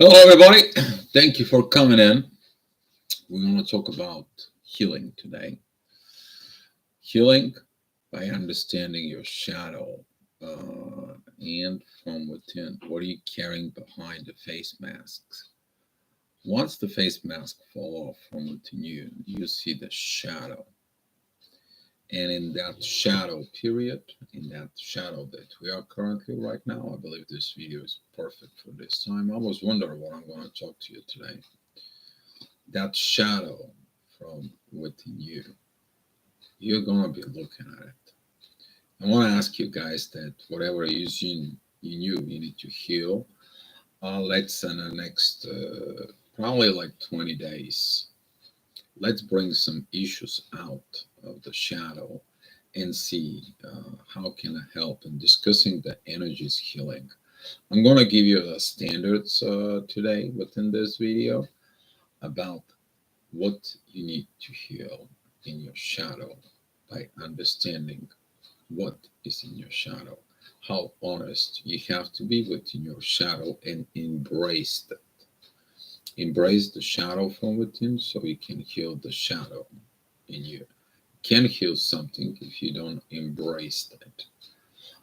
Hello, everybody. Thank you for coming in. We're going to talk about healing today. Healing by understanding your shadow and from within. What are you carrying behind the face masks? Once the face mask fall off from within you, you see the shadow. And in that shadow period, in that shadow that we are currently right now, I believe this video is perfect for this time. I was wondering what I'm going to talk to you today. That shadow from within you, you're going to be looking at it. I want to ask you guys that whatever is in you, you need to heal. Let's in the next probably like 20 days, let's bring some issues out of the shadow and see how can I help in discussing the energies healing. I'm going to give you the standards today within this video about what you need to heal in your shadow by understanding what is in your shadow, how honest you have to be within your shadow and embrace that. Embrace the shadow from within so you can heal the shadow in you. Can heal something if you don't embrace that.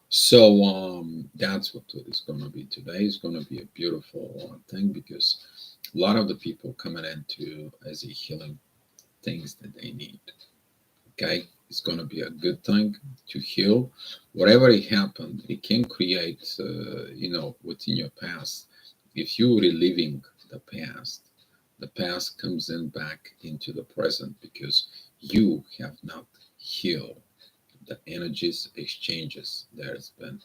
So that's what it is going to be today. It's going to be a beautiful thing because a lot of the people coming into as a healing things that they need. Okay, it's going to be a good thing to heal. Whatever it happened, it can create, within your past. If you reliving the past comes in back into the present because you have not healed the energies exchanges there's been.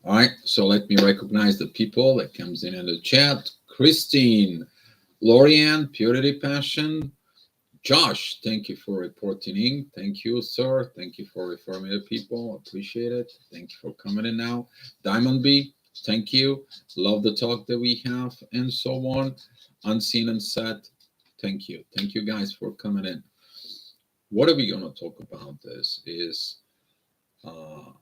All right, so let me recognize the people that comes in the chat. Christine, Lorianne, Purity Passion, Josh, thank you for reporting in. Thank you, sir. Thank you for referring the people. Appreciate it. Thank you for coming in now. Diamond B, thank you. Love the talk that we have and so on. Unseen and set, thank you. Thank you guys for coming in. What are we going to talk about? This is uh,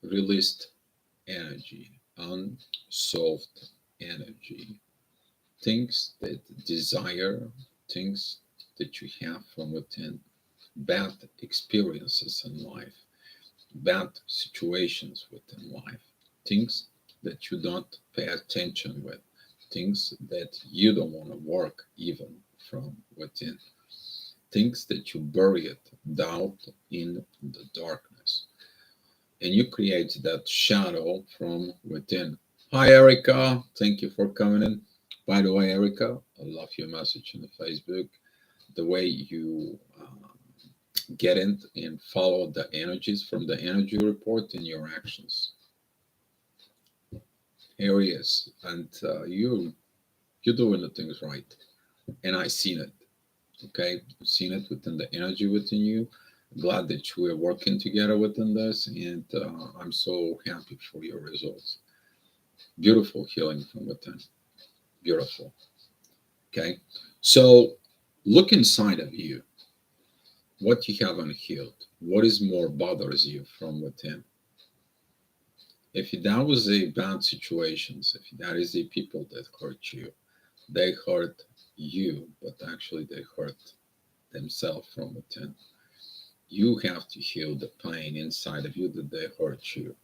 unreleased energy, unsolved energy, things that desire, things that you have from within, bad experiences in life, bad situations within life, things that you don't pay attention with, things that you don't want to work even from within, things that you bury it down in the darkness. And you create that shadow from within. Hi, Erica. Thank you for coming in. By the way, Erica, I love your message on the Facebook. The way you get in and follow the energies from the energy report in your actions. Here he is, and you're doing the things right, and I seen it. Okay, I've seen it within the energy within you. Glad that you are working together within this, and I'm so happy for your results. Beautiful healing from within. Beautiful. Okay, so look inside of you. What you haven't healed. What is more bothers you from within? If that was a bad situations, if that is a people that hurt you, they hurt you, but actually they hurt themselves from within. You have to heal the pain inside of you that they hurt you.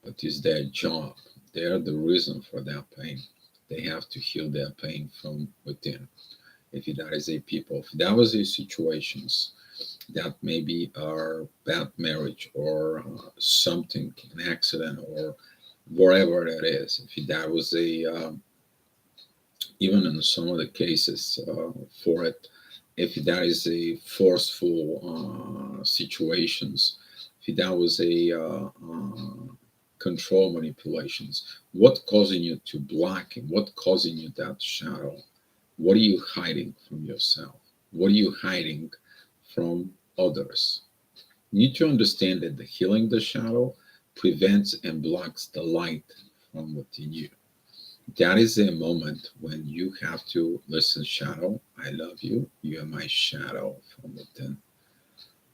But it's their job. They're the reason for that pain. They have to heal their pain from within. If that is a people, if that was a situations that maybe are bad marriage or something, an accident or whatever that is, if that was a even in some of the cases for it, if that is a forceful situations, if that was a control manipulations, what causing you to black and what causing you that shadow? What are you hiding from yourself? What are you hiding from others? You need to understand that the healing the shadow prevents and blocks the light from within you. That is a moment when you have to listen, shadow. I love you. You are my shadow from within.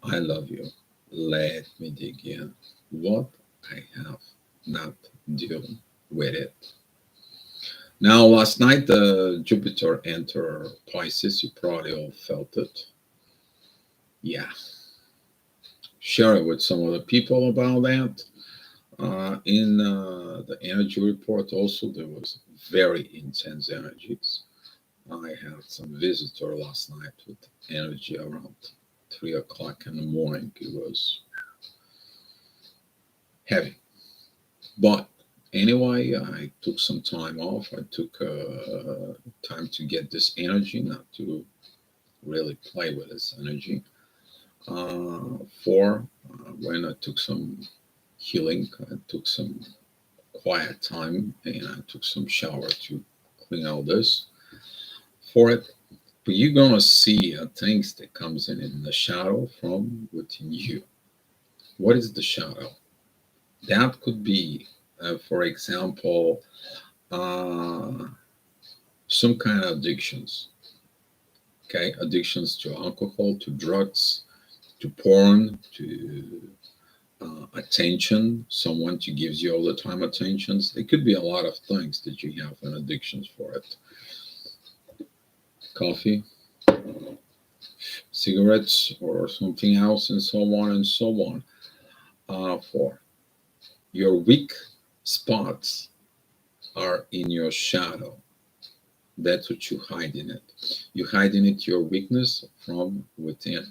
I love you. Let me dig in what I have not done. with it. Now, last night, the Jupiter entered Pisces. You probably all felt it. Yeah. Share it with some other people about that. In the energy report, also, there was very intense energies. I had some visitor last night with energy around 3 o'clock in the morning. It was heavy. But anyway, I took some time off. I took time to get this energy, not to really play with this energy. For when I took some healing, I took some quiet time and I took some shower to clean all this for it. But you're gonna see things that comes in the shadow from within you. What is the shadow? That could be, for example, uh, some kind of addictions. Okay, addictions to alcohol, to drugs, to porn, to attention. Someone to gives you all the time attentions. It could be a lot of things that you have an addictions for it. Coffee, cigarettes, or something else, and so on and so on. For your weak spots are in your shadow. That's what you hide in it. You hide in it your weakness from within.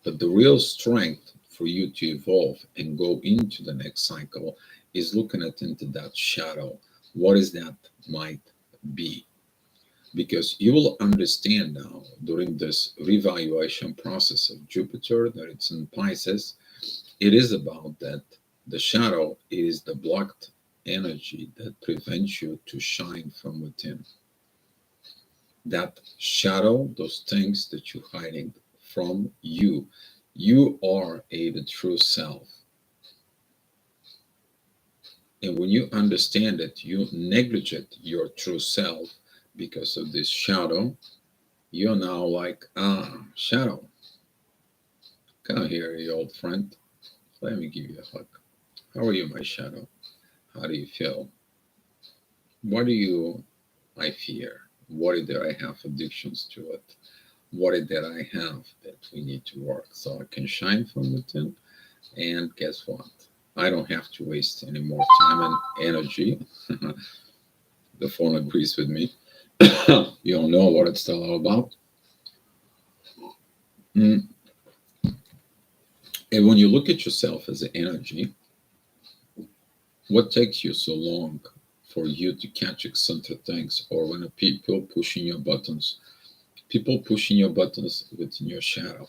But the real strength for you to evolve and go into the next cycle is looking at into that shadow. What is that might be? Because you will understand now during this revaluation process of Jupiter that it's in Pisces, it is about that the shadow is the blocked energy that prevents you to shine from within. That shadow, those things that you're hiding from you, you are the true self. And when you understand it, you negligent your true self because of this shadow. You're now like, shadow, come here, you old friend. Let me give you a hug. How are you, my shadow? How do you feel? What do you I fear? What is there I have addictions to it? What is that I have that we need to work so I can shine from within? And guess what? I don't have to waste any more time and energy. The phone agrees with me. You don't know what it's all about. Mm. And when you look at yourself as an energy, what takes you so long for you to catch eccentric things, or when people pushing your buttons, people pushing your buttons within your shadow,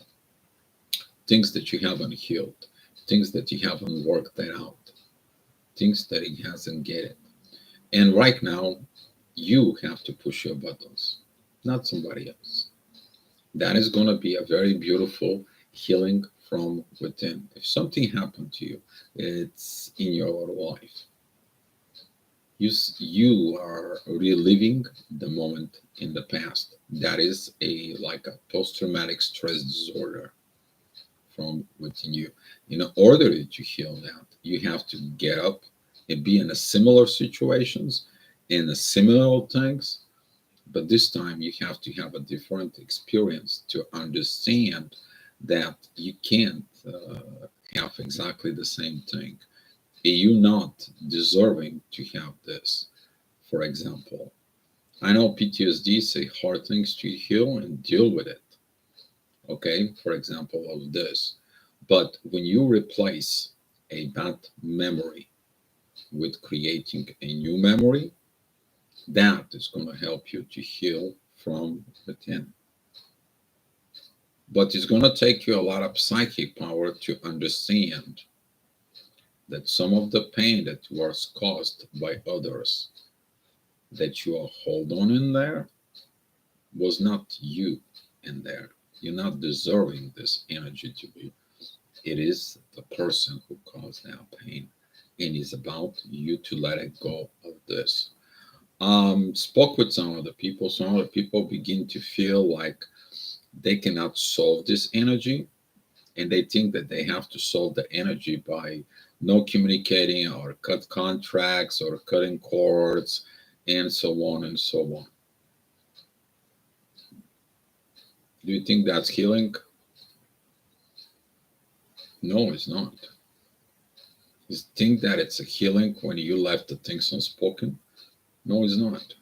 things that you haven't healed, things that you haven't worked out, things that it hasn't get it. And right now, you have to push your buttons, not somebody else. That is going to be a very beautiful healing from within. If something happened to you, it's in your life. You are reliving the moment in the past. That is a like a post-traumatic stress disorder from within you. In order to heal that, you have to get up and be in a similar situations, in a similar things, but this time you have to have a different experience to understand that you can't have exactly the same thing. You're not deserving to have this. For example, I know PTSD say hard things to heal and deal with it. Okay, for example, of this. But when you replace a bad memory with creating a new memory, that is going to help you to heal from within. But it's going to take you a lot of psychic power to understand that some of the pain that was caused by others that you are hold on in there was not you in there. You're not deserving this energy to be. It is the person who caused that pain. And it's about you to let it go of this. Spoke with some other people. Some other people begin to feel like they cannot solve this energy, and they think that they have to solve the energy by no communicating or cut contracts or cutting cords and so on and so on. Do you think that's healing? No, it's not. You think that it's a healing when you left the things unspoken? No, it's not.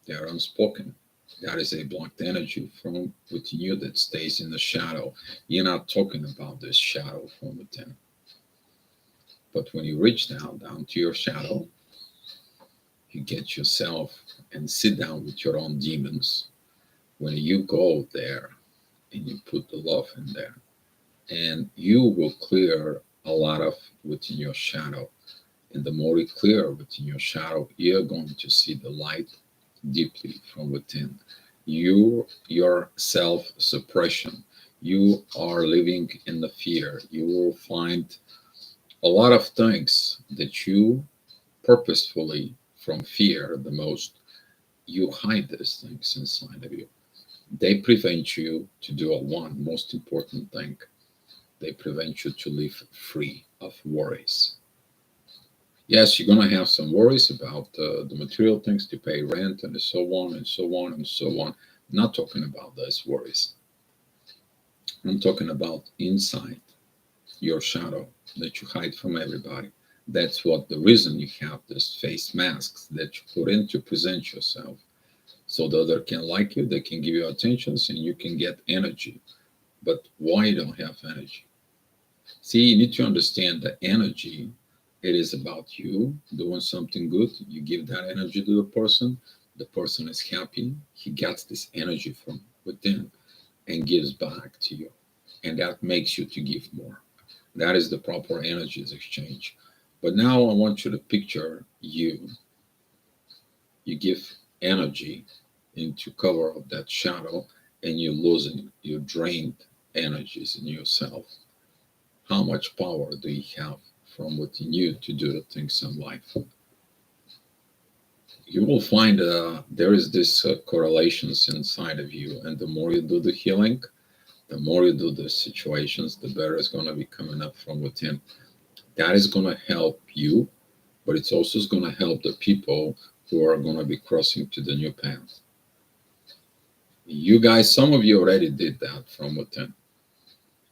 They are unspoken. That is a blocked energy from within you that stays in the shadow. You're not talking about this shadow from within. But when you reach down to your shadow, you get yourself and sit down with your own demons. When you go there and you put the love in there, and you will clear a lot of within your shadow. And the more you clear within your shadow, you're going to see the light deeply from within. Your self suppression, you are living in the fear. You will find a lot of things that you purposefully, from fear the most, you hide these things inside of you. They prevent you to do a one most important thing. They prevent you to live free of worries. Yes, you're going to have some worries about the material things to pay rent and so on and so on and so on. I'm not talking about those worries. I'm talking about inside your shadow that you hide from everybody. That's what the reason you have this face masks that you put in to present yourself. So the other can like you, they can give you attentions, and you can get energy. But why you don't have energy? See, you need to understand that energy, it is about you doing something good. You give that energy to the person is happy, he gets this energy from within and gives back to you. And that makes you to give more. That is the proper energies exchange. But now I want you to picture you. You give energy into cover of that shadow and you're losing, you drained energies in yourself. How much power do you have from within you to do the things in life? You will find there is this correlations inside of you, and the more you do the healing, the more you do the situations, the better it's going to be coming up from within. That is going to help you, but it's also going to help the people who are going to be crossing to the new path. You guys, some of you already did that from within.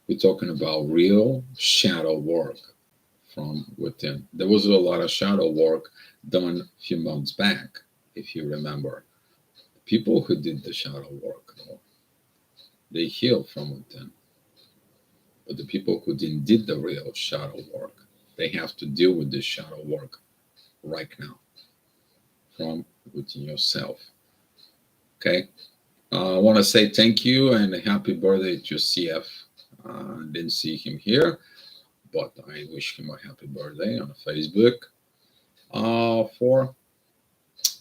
We're talking about real shadow work from within. There was a lot of shadow work done a few months back, if you remember. People who did the shadow work, though, they healed from within. But the people who didn't did the real shadow work, they have to deal with this shadow work right now from within yourself. Okay. I want to say thank you and a happy birthday to CF. Didn't see him here, but I wish him a happy birthday on Facebook. For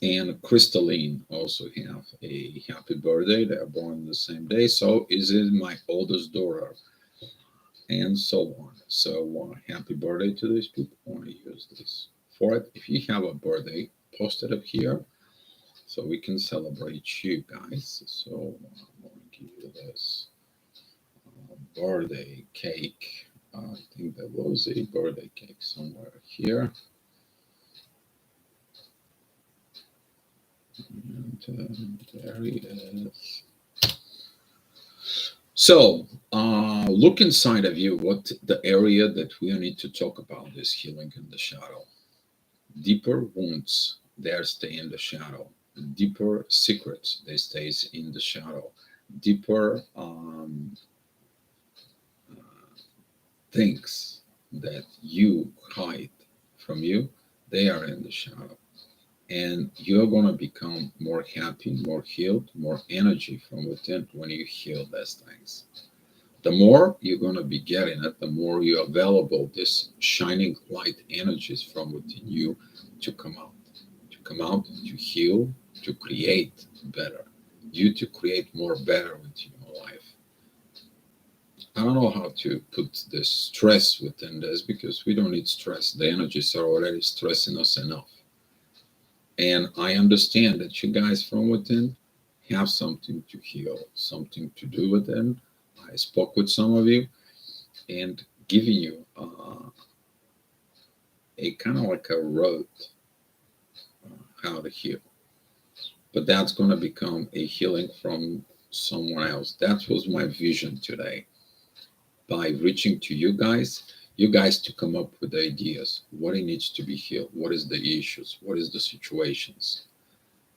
and Crystalline also have a happy birthday. They are born the same day. So is it my oldest daughter, and so on. So happy birthday to these people. I want to use this for it. If you have a birthday, post it up here so we can celebrate you guys. So I'm going to give you this birthday cake. I think there was a birthday cake somewhere here. And there he is. So, look inside of you. What the area that we need to talk about is healing in the shadow. Deeper wounds, they stay in the shadow. Deeper secrets, they stays in the shadow. Deeper things that you hide from you, they are in the shadow. And you're going to become more happy, more healed, more energy from within when you heal those things. The more you're going to be getting it, the more you're available this shining light energies from within you to come out, to heal, to create better, you to create more better within your life. I don't know how to put this stress within this because we don't need stress. The energies are already stressing us enough. And I understand that you guys from within have something to heal, something to do within. I spoke with some of you and giving you a kind of like a road how to heal. But that's going to become a healing from someone else. That was my vision today. By reaching to you guys to come up with ideas. What it needs to be healed. What is the issues? What is the situations?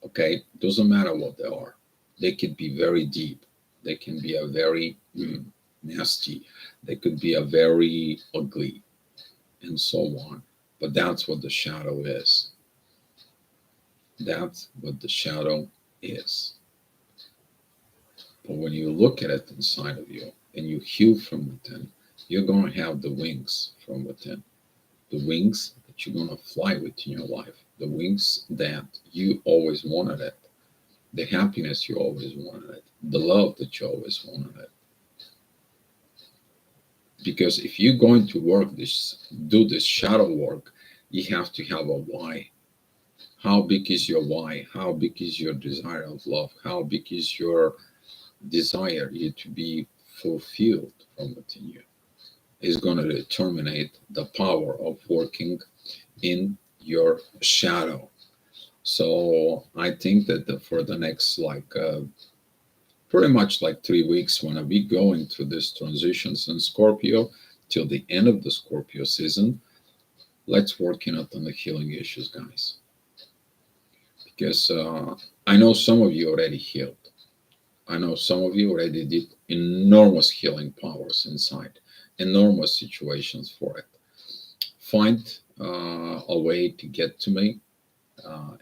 Okay, doesn't matter what they are. They could be very deep. They can be a very nasty. They could be a very ugly, and so on. But that's what the shadow is. That's what the shadow is. But when you look at it inside of you and you heal from within, you're going to have the wings from within. The wings that you're going to fly with in your life. The wings that you always wanted it. The happiness you always wanted it. The love that you always wanted it. Because if you're going to do this shadow work, you have to have a why. How big is your why? How big is your desire of love? How big is your desire you to be fulfilled from within you? Is going to determine the power of working in your shadow. So I think that for the next pretty much like 3 weeks, when I be going through this transitions in Scorpio till the end of the Scorpio season, let's work on the healing issues, guys. Because I know some of you already healed. I know some of you already did enormous healing powers inside, enormous situations for it. Find a way to get to me.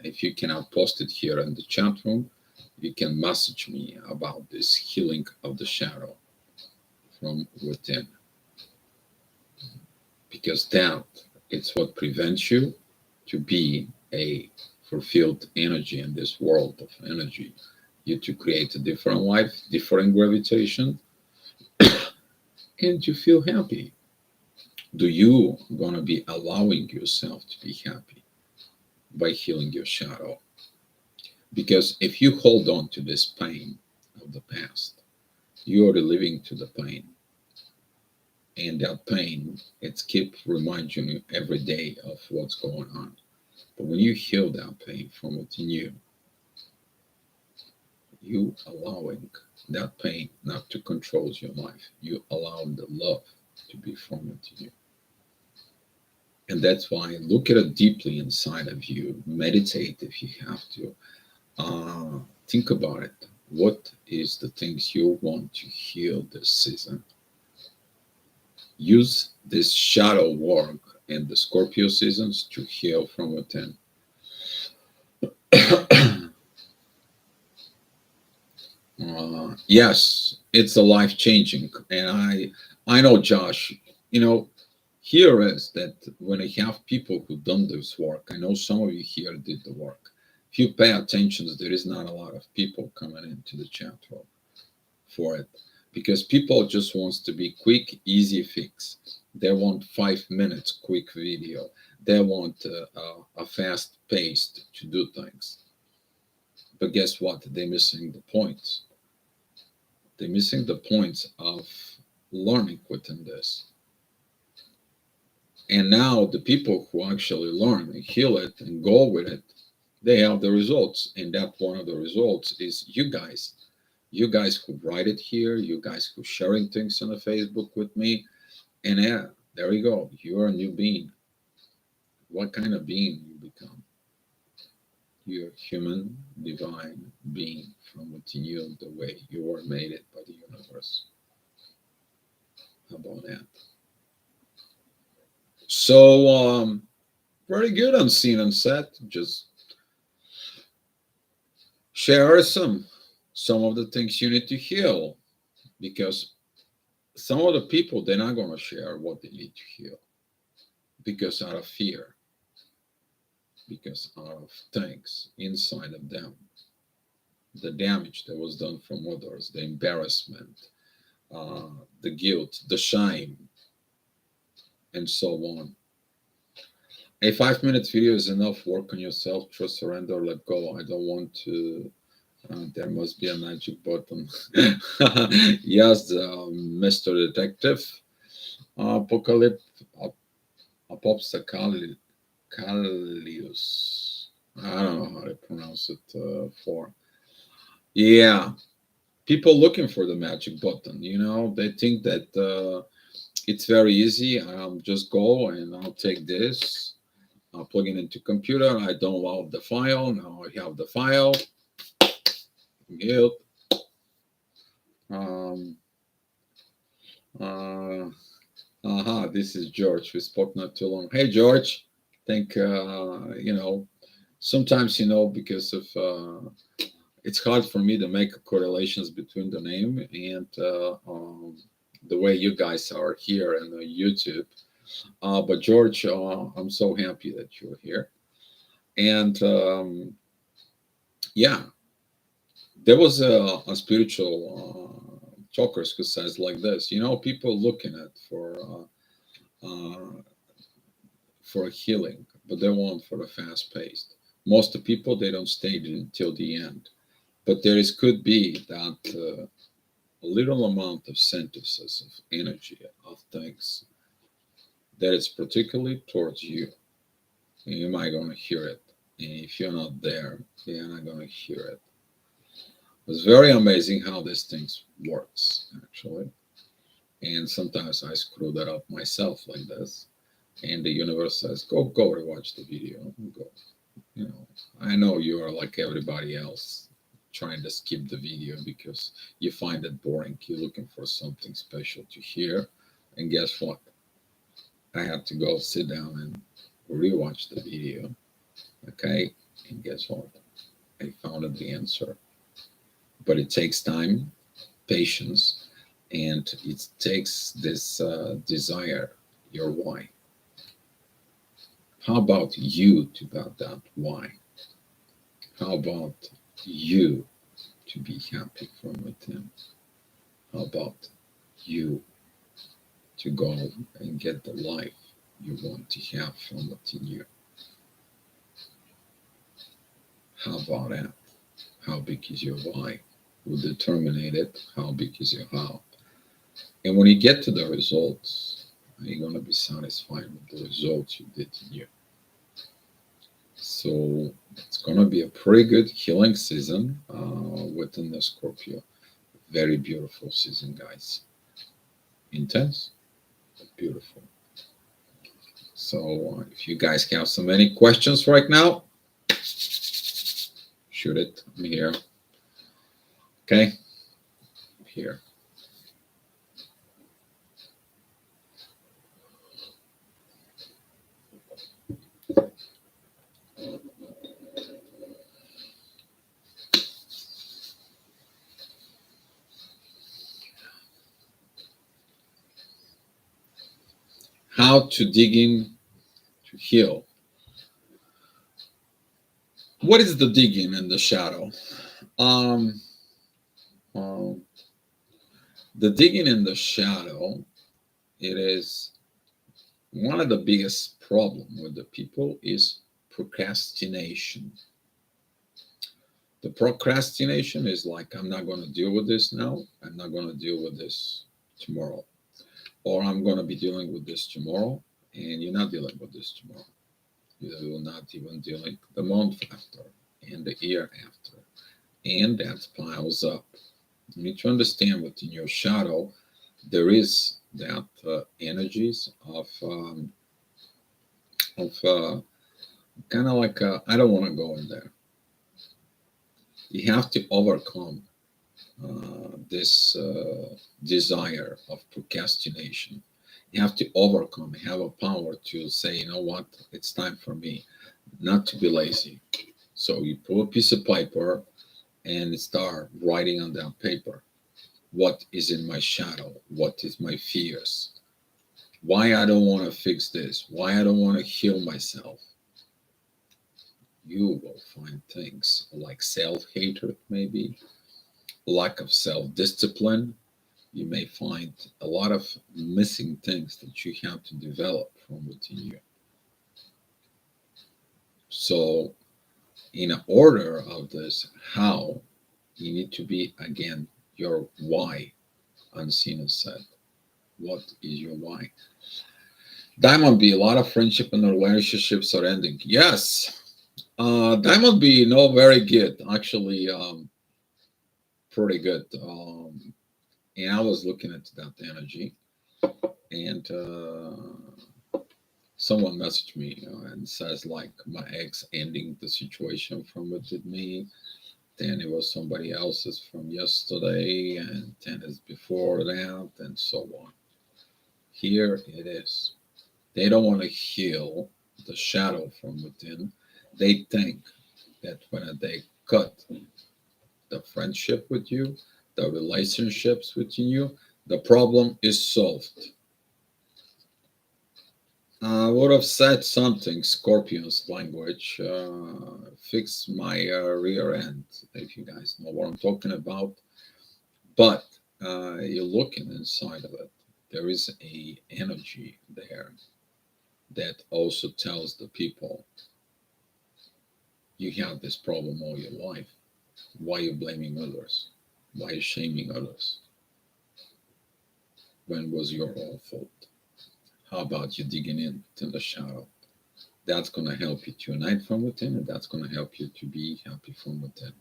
If you cannot post it here in the chat room, you can message me about this healing of the shadow from within. Because that it's what prevents you to be a fulfilled energy in this world of energy. You to create a different life, different gravitation, and you feel happy. Do you gonna be allowing yourself to be happy by healing your shadow? Because if you hold on to this pain of the past, you are living to the pain. And that pain, it's keep reminding you every day of what's going on. But when you heal that pain from within you, you allowing that pain not to control your life. You allow the love to be from within you. And that's why look at it deeply inside of you. Meditate if you have to. Think about it. What is the things you want to heal this season? Use this shadow work in the Scorpio seasons to heal from within. Yes, it's a life changing, and I know, Josh. You know, here is that when I have people who done this work, I know some of you here did the work. If you pay attention, there is not a lot of people coming into the chat room for it because people just wants to be quick, easy fix. They want 5 minutes quick video. They want a fast pace to do things. But guess what? They're missing the points. They're missing the points of learning within this. And now the people who actually learn and heal it and go with it, they have the results. And that one of the results is you guys. You guys who write it here, you guys who sharing things on the Facebook with me. And yeah, there you go. You're a new being. What kind of being you become? You're a human, divine being from within you, the way you were made it by the universe. How about that? So, very good on scene and set. Just share some of the things you need to heal, because some of the people they're not going to share what they need to heal because out of fear, because out of things inside of them, the damage that was done from others, the embarrassment, the guilt, the shame, and so on. A 5 minute video is enough. Work on yourself, trust, surrender, let go. I don't want to. There must be a magic button. Yes, Mr. Detective. Apocalypse, Callius. I don't know how to pronounce it. For yeah, people looking for the magic button. They think that it's very easy. Just go and I'll take this. I'll plug it into computer. I download the file. Now I have the file. Yep. Um, uh, This is George. We spoke not too long. Hey, George. Think, sometimes, because of, it's hard for me to make correlations between the name and the way you guys are here in the YouTube. But George, I'm so happy that you're here. And yeah, there was a spiritual talkers who says like this. People looking at for a healing, but they want for a fast paced. Most of the people they don't stay until the end, but could be that a little amount of synthesis of energy of things that it's particularly towards you. And you might gonna hear it, and if you're not there, you're not gonna hear it. It's very amazing how this thing works actually, and sometimes I screw that up myself like this, and the universe says, "Go rewatch the video. Go." I know you are like everybody else, trying to skip the video because you find it boring. You're looking for something special to hear, and guess what? I had to go sit down and rewatch the video. Okay, and guess what? I found the answer, but it takes time, patience, and it takes this desire, your why. How about you to about that why? How about you to be happy from within? How about you to go and get the life you want to have from within you? How about that? How big is your why? Will determine it. How big is your how? And when you get to the results, you're going to be satisfied with the results you did in you. So it's going to be a pretty good healing season within the Scorpio. Very beautiful season, guys. Intense, but beautiful. So if you guys have so many questions right now, shoot it. I'm here. Okay, here. How to dig in to heal. What is the digging in the shadow? Um, um, the digging in the shadow, it is one of the biggest problem with the people is procrastination. The procrastination is like, I'm not going to deal with this now. I'm not going to deal with this tomorrow. Or I'm going to be dealing with this tomorrow, and you're not dealing with this tomorrow. You will not even dealing the month after and the year after. And that piles up. You need to understand within your shadow, there is that energies of kind of like I don't want to go in there. You have to overcome this desire of procrastination. You have to overcome, have a power to say, you know what, it's time for me not to be lazy. So you pull a piece of paper and start writing on that paper. What is in my shadow? What is my fears? Why I don't want to fix this? Why I don't want to heal myself? You will find things like self-hatred, maybe lack of self-discipline. You may find a lot of missing things that you have to develop from within you. So, in order of this, how you need to be again your why. Unseen said, what is your why? Diamond B, a lot of friendship and relationships are ending. Yes. Diamond B, no, very good. Actually, pretty good. And I was looking at that energy, and someone messaged me and says like my ex ending the situation from within me. Then it was somebody else's from yesterday, and then it's before that, and so on. Here it is. They don't want to heal the shadow from within. They think that when they cut the friendship with you, the relationships within you, the problem is solved. I would have said something, Scorpion's language. Fix my rear end, if you guys know what I'm talking about. But you're looking inside of it. There is a energy there that also tells the people you have this problem all your life. Why are you blaming others? Why are you shaming others? When was your own fault? How about you digging in to the shadow? That's going to help you to unite from within, and that's going to help you to be happy from within.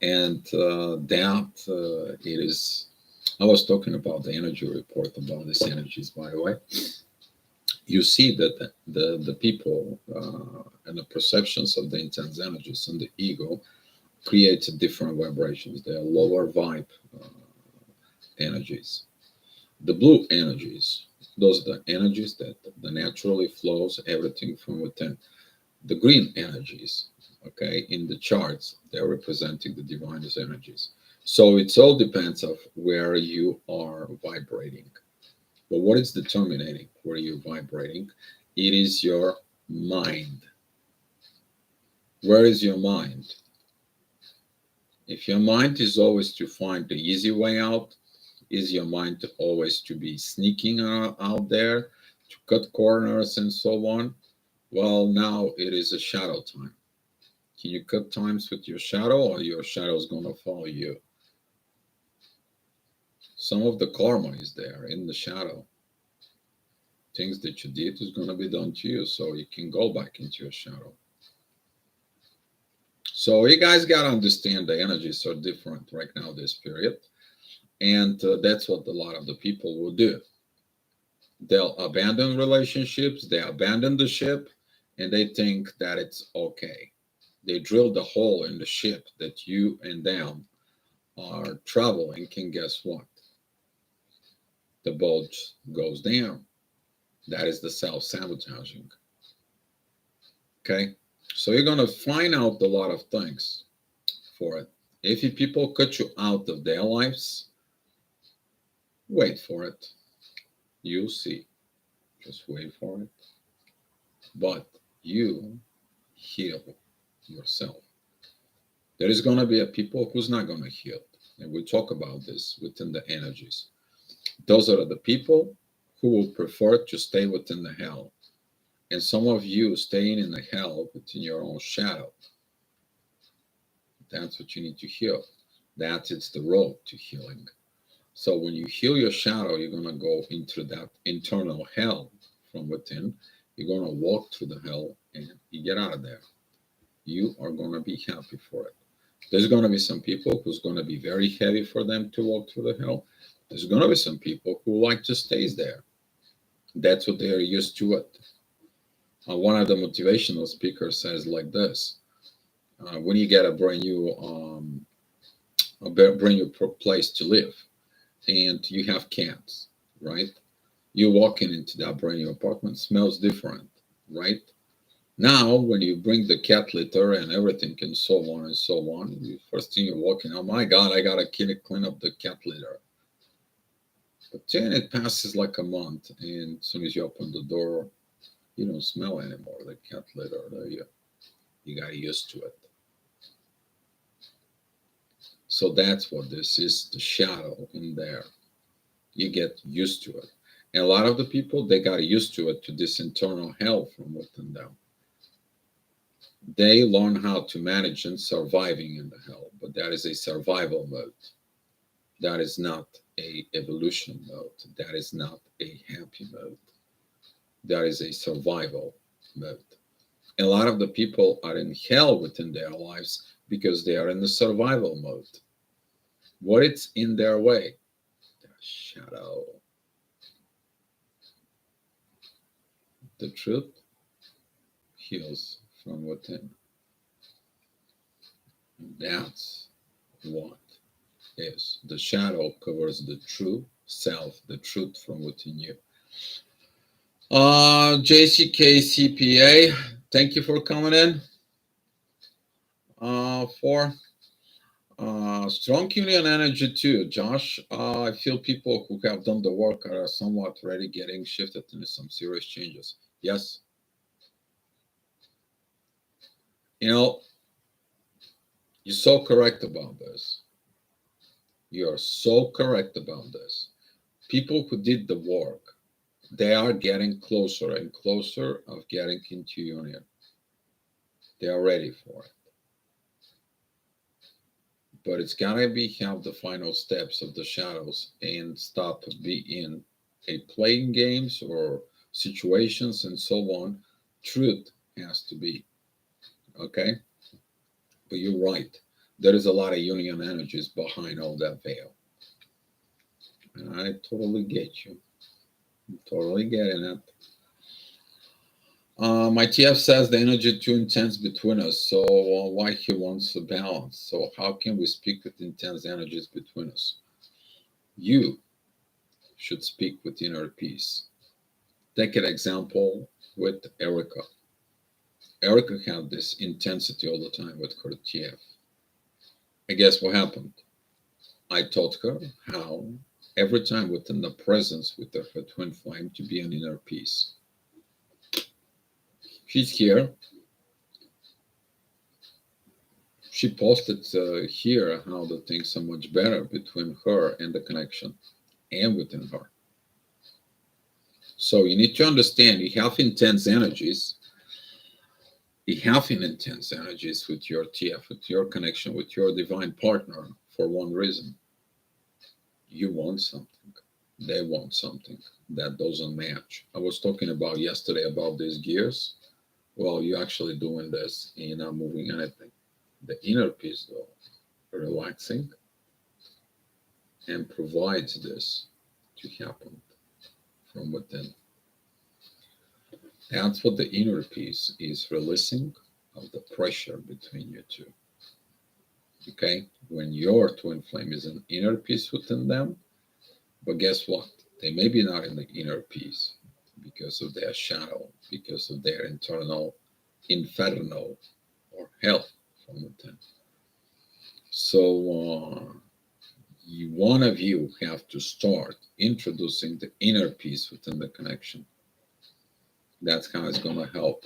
And it is. I was talking about the energy report about these energies, by the way. You see that the people and the perceptions of the intense energies and the ego creates different vibrations. They are lower vibe energies. The blue energies, those are the energies that the naturally flows everything from within. The green energies, okay, in the charts, they're representing the divinest energies. So it all depends of where you are vibrating. But what is determining where you're vibrating? It is your mind. Where is your mind? If your mind is always to find the easy way out, is your mind to always to be sneaking out there to cut corners and so on? Well, now it is a shadow time. Can you cut times with your shadow, or your shadow is going to follow you? Some of the karma is there in the shadow. Things that you did is going to be done to you, so you can go back into your shadow. So you guys got to understand the energies are different right now, this period. And that's what a lot of the people will do. They'll abandon relationships, they abandon the ship, and they think that it's okay. They drill the hole in the ship that you and them are traveling, and guess what? The boat goes down. That is the self sabotaging. Okay? So you're going to find out a lot of things for it. If you people cut you out of their lives, wait for it. You'll see. Just wait for it. But you heal yourself. There is going to be a people who's not going to heal. And we talk about this within the energies. Those are the people who will prefer to stay within the hell. And some of you staying in the hell within your own shadow. That's what you need to heal. That is the road to healing. So when you heal your shadow, you're going to go into that internal hell from within. You're going to walk through the hell and you get out of there. You are going to be happy for it. There's going to be some people who's going to be very heavy for them to walk through the hell. There's going to be some people who like to stay there. That's what they are used to it. One of the motivational speakers says like this: when you get a brand new place to live, and you have cats, right? You walking into that brand new apartment, smells different, right? Now, when you bring the cat litter and everything and so on and so on, the first thing you're walking, oh my God, I gotta clean up the cat litter. But then it passes like a month, and as soon as you open the door, you don't smell anymore the cat litter. You got used to it. So that's what this is, the shadow in there. You get used to it. And a lot of the people, they got used to it, to this internal hell from within them. They learn how to manage and surviving in the hell, but that is a survival mode. That is not a evolution mode. That is not a happy mode. That is a survival mode. A lot of the people are in hell within their lives because they are in the survival mode. What is in their way? Their shadow. The truth heals from within. That's what is. The shadow covers the true self, the truth from within you. JCK CPA, thank you for coming in. For strong union energy too, Josh. I feel people who have done the work are somewhat ready getting shifted into some serious changes. Yes. You know, you're so correct about this. You are so correct about this. People who did the work, they are getting closer and closer of getting into union. They are ready for it. But it's gotta be have the final steps of the shadows and stop being a playing games or situations and so on. Truth has to be okay. But you're right. There is a lot of union energies behind all that veil. And I totally get you. I'm totally getting it. My TF says the energy too intense between us, so why he wants a balance. So how can we speak with intense energies between us? You should speak with inner peace. Take an example with Erica. Erica had this intensity all the time with her TF. And guess what happened? I taught her how every time within the presence with her twin flame to be an inner peace. She's here. She posted here how the things are much better between her and the connection and within her. So you need to understand you have intense energies. You have intense energies with your TF, with your connection, with your divine partner for one reason. You want something. They want something that doesn't match. I was talking about yesterday about these gears. Well, you're actually doing this and you're not moving anything. The inner peace, though, relaxing and provides this to happen from within. That's what the inner peace is, releasing of the pressure between you two. Okay? When your twin flame is in inner peace within them, but guess what? They may be not in the inner peace because of their shadow, because of their internal inferno or hell from within. So one of you have to start introducing the inner peace within the connection. That's how it's going to help.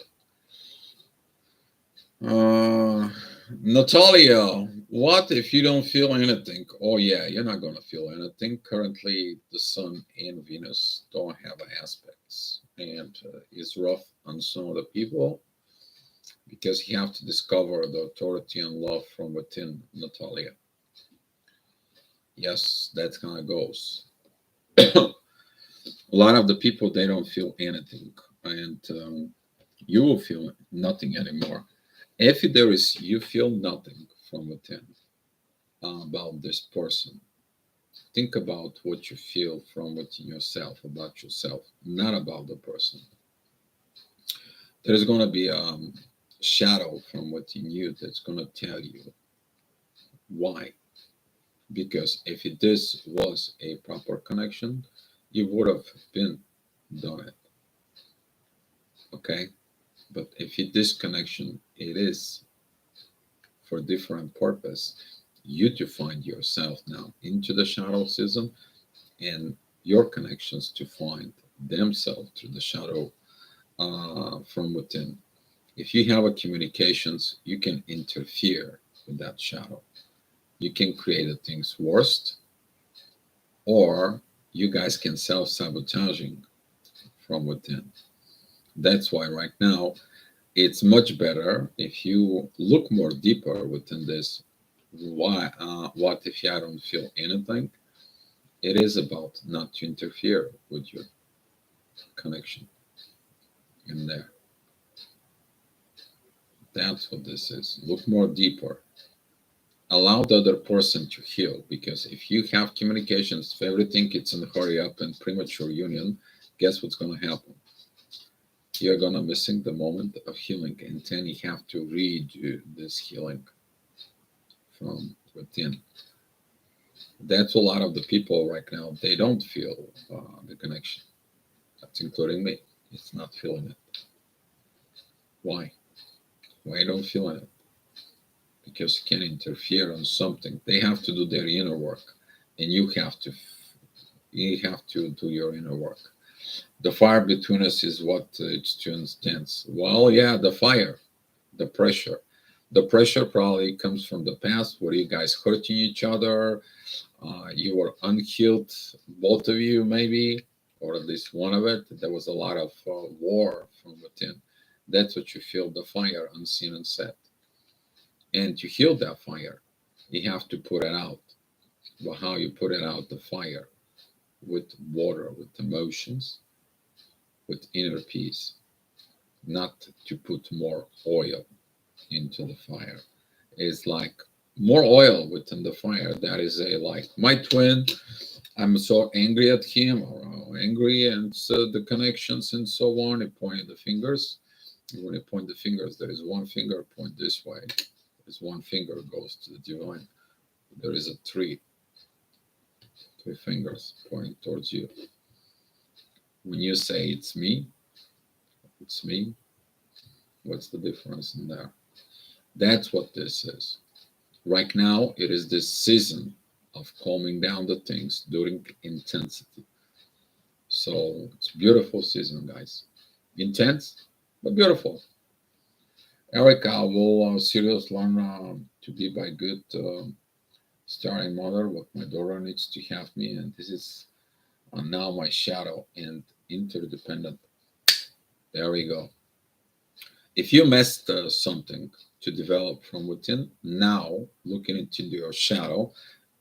Natalia, what if you don't feel anything? Oh, yeah, you're not going to feel anything. Currently, the Sun and Venus don't have aspects, and it's rough on some of the people because you have to discover the authority and love from within, Natalia. Yes, that's how it goes. A lot of the people, they don't feel anything, and you will feel nothing anymore. If there is, you feel nothing from within about this person. Think about what you feel from within yourself, about yourself, not about the person. There's going to be a shadow from within you that's going to tell you why. Because if this was a proper connection, you would have been done it. Okay? But if it this connection, it is for different purpose, you to find yourself now into the shadow season and your connections to find themselves through the shadow from within. If you have a communications, you can interfere with that shadow. You can create the things worst, or you guys can self-sabotaging from within. That's why right now it's much better if you look more deeper within this. Why? What if I don't feel anything? It is about not to interfere with your connection. in there. That's what this is. Look more deeper. Allow the other person to heal, because if you have communications, if everything it's in a hurry up and premature union, guess what's going to happen? You're going to missing the moment of healing, and then you have to redo this healing from within. That's a lot of the people right now. They don't feel the connection. That's including me. It's not feeling it. Why? Why don't feel it? Because you can interfere on something. They have to do their inner work, and you have to do your inner work. The fire between us is what it's too intense. Well, yeah, the fire, the pressure. The pressure probably comes from the past where you guys hurting each other. You were unhealed, both of you, maybe, or at least one of it. There was a lot of war from within. That's what you feel, the fire, unseen and set. And to heal that fire, you have to put it out. Well, how you put it out, the fire? With water, with emotions, with inner peace, not to put more oil into the fire. It's like more oil within the fire. That is a like my twin. I'm so angry at him, or angry, and so the connections and so on. He pointed the fingers. When you point the fingers, there is one finger point this way. There's one finger goes to the divine. There is a three fingers pointing towards you. When you say it's me, what's the difference in there? That's what this is. Right now, it is this season of calming down the things during intensity. So it's beautiful season, guys. Intense, but beautiful. Erica will serious learn to be by good starring mother. What my daughter needs to have me, and this is now my shadow and interdependent. There we go. If you missed something to develop from within, now looking into your shadow,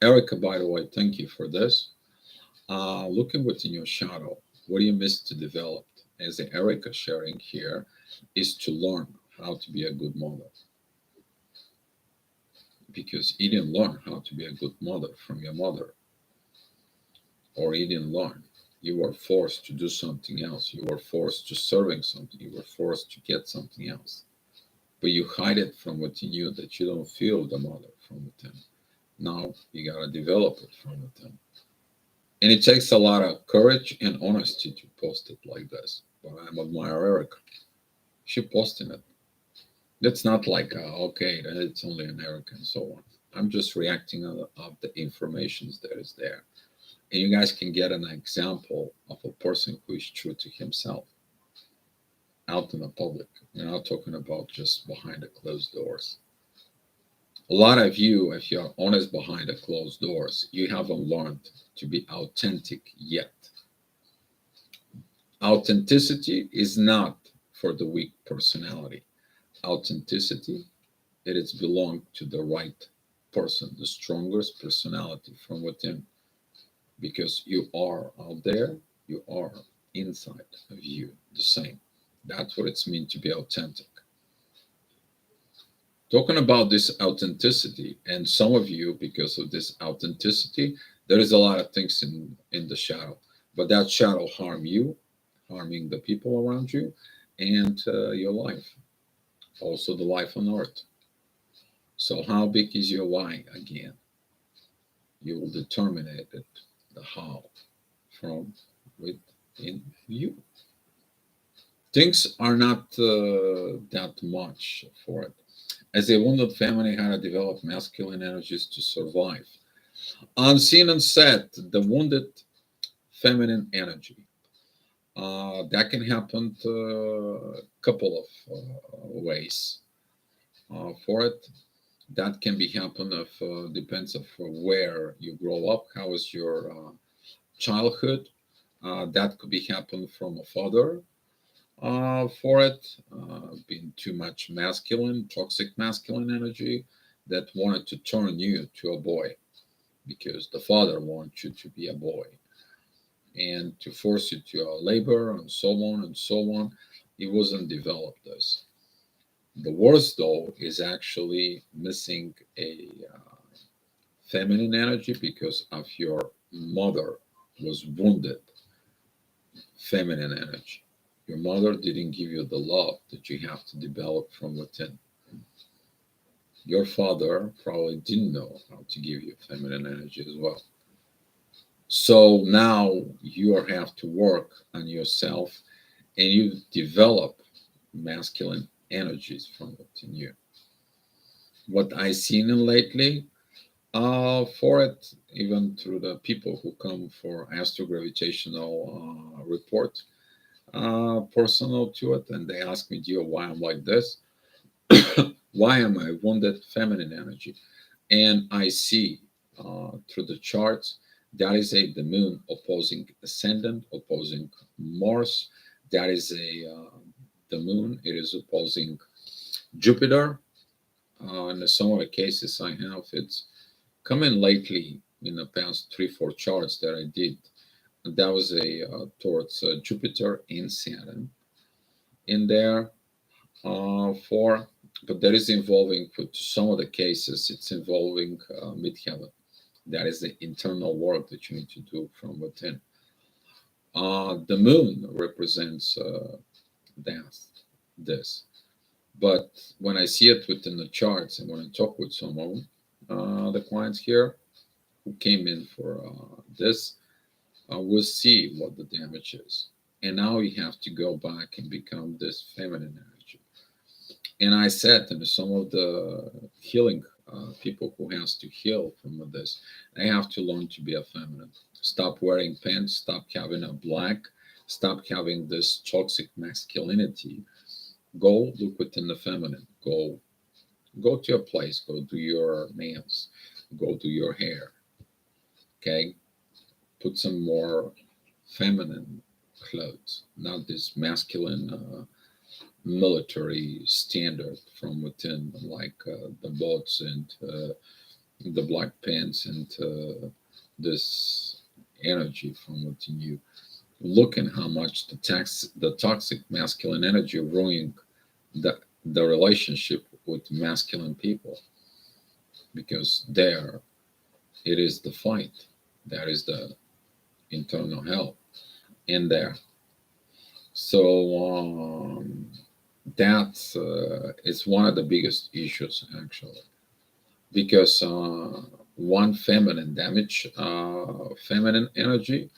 Erica, by the way, thank you for this. Looking within your shadow, what do you miss to develop? As Erica sharing here, is to learn how to be a good mother. Because you didn't learn how to be a good mother from your mother, or you didn't learn. You were forced to do something else. You were forced to serving something. You were forced to get something else. But you hide it from within you that you don't feel the mother from within. Now you gotta develop it from within. And it takes a lot of courage and honesty to post it like this. But I'm admire Erica. She posting it. That's not like okay, it's only an Erica and so on. I'm just reacting of the informations that is there. And you guys can get an example of a person who is true to himself out in the public. We're not talking about just behind the closed doors. A lot of you, if you're honest behind the closed doors, you haven't learned to be authentic yet. Authenticity is not for the weak personality. Authenticity, it is belong to the right person, the strongest personality from within. Because you are out there, you are inside of you the same. That's what it's mean to be authentic. Talking about this authenticity, and some of you, because of this authenticity, there is a lot of things in the shadow, but that shadow harm you, harming the people around you, and your life, also the life on earth. So how big is your why again? You will determine it, the how, from within you. Things are not that much for it. As a wounded family had to develop masculine energies to survive. Unseen and set, the wounded feminine energy. That can happen a couple of ways for it. That can be happen if depends of where you grow up. How is your childhood? That could be happen from a father for it, being too much masculine, toxic masculine energy that wanted to turn you to a boy because the father wants you to be a boy and to force you to labor and so on and so on. It wasn't developed this. The worst though is actually missing a feminine energy because of your mother was wounded feminine energy. Your mother didn't give you the love that you have to develop from within. Your father probably didn't know how to give you feminine energy as well. So now you have to work on yourself and you develop masculine energies from within you. What I seen lately, for it, even through the people who come for astrogravitational report, personal to it, and they ask me, Dio, why I'm like this? Why am I wounded feminine energy? And I see through the charts that is the moon opposing ascendant, opposing Mars. That is the moon. It is opposing Jupiter. In some of the cases I have, it's come in lately in the past 3, 4 charts that I did. That was a towards Jupiter and Saturn in there for, but that is involving for some of the cases. It's involving midheaven. That is the internal work that you need to do from within. The moon represents that this, but when I see it within the charts and when I talk with some of the clients here who came in for this, we'll see what the damage is. And now you have to go back and become this feminine energy. And I said to some of the healing people who has to heal from this, they have to learn to be a feminine. Stop wearing pants. Stop having a black. Stop having this toxic masculinity. Go look within the feminine. Go to a place. Go do your nails. Go do your hair. Okay, put some more feminine clothes, not this masculine military standard from within, like the boats and the black pants and this energy from within you. Looking how much the toxic masculine energy ruining the relationship with masculine people, because there it is the fight, that is the internal hell in there. So that is one of the biggest issues actually, because one feminine damage, feminine energy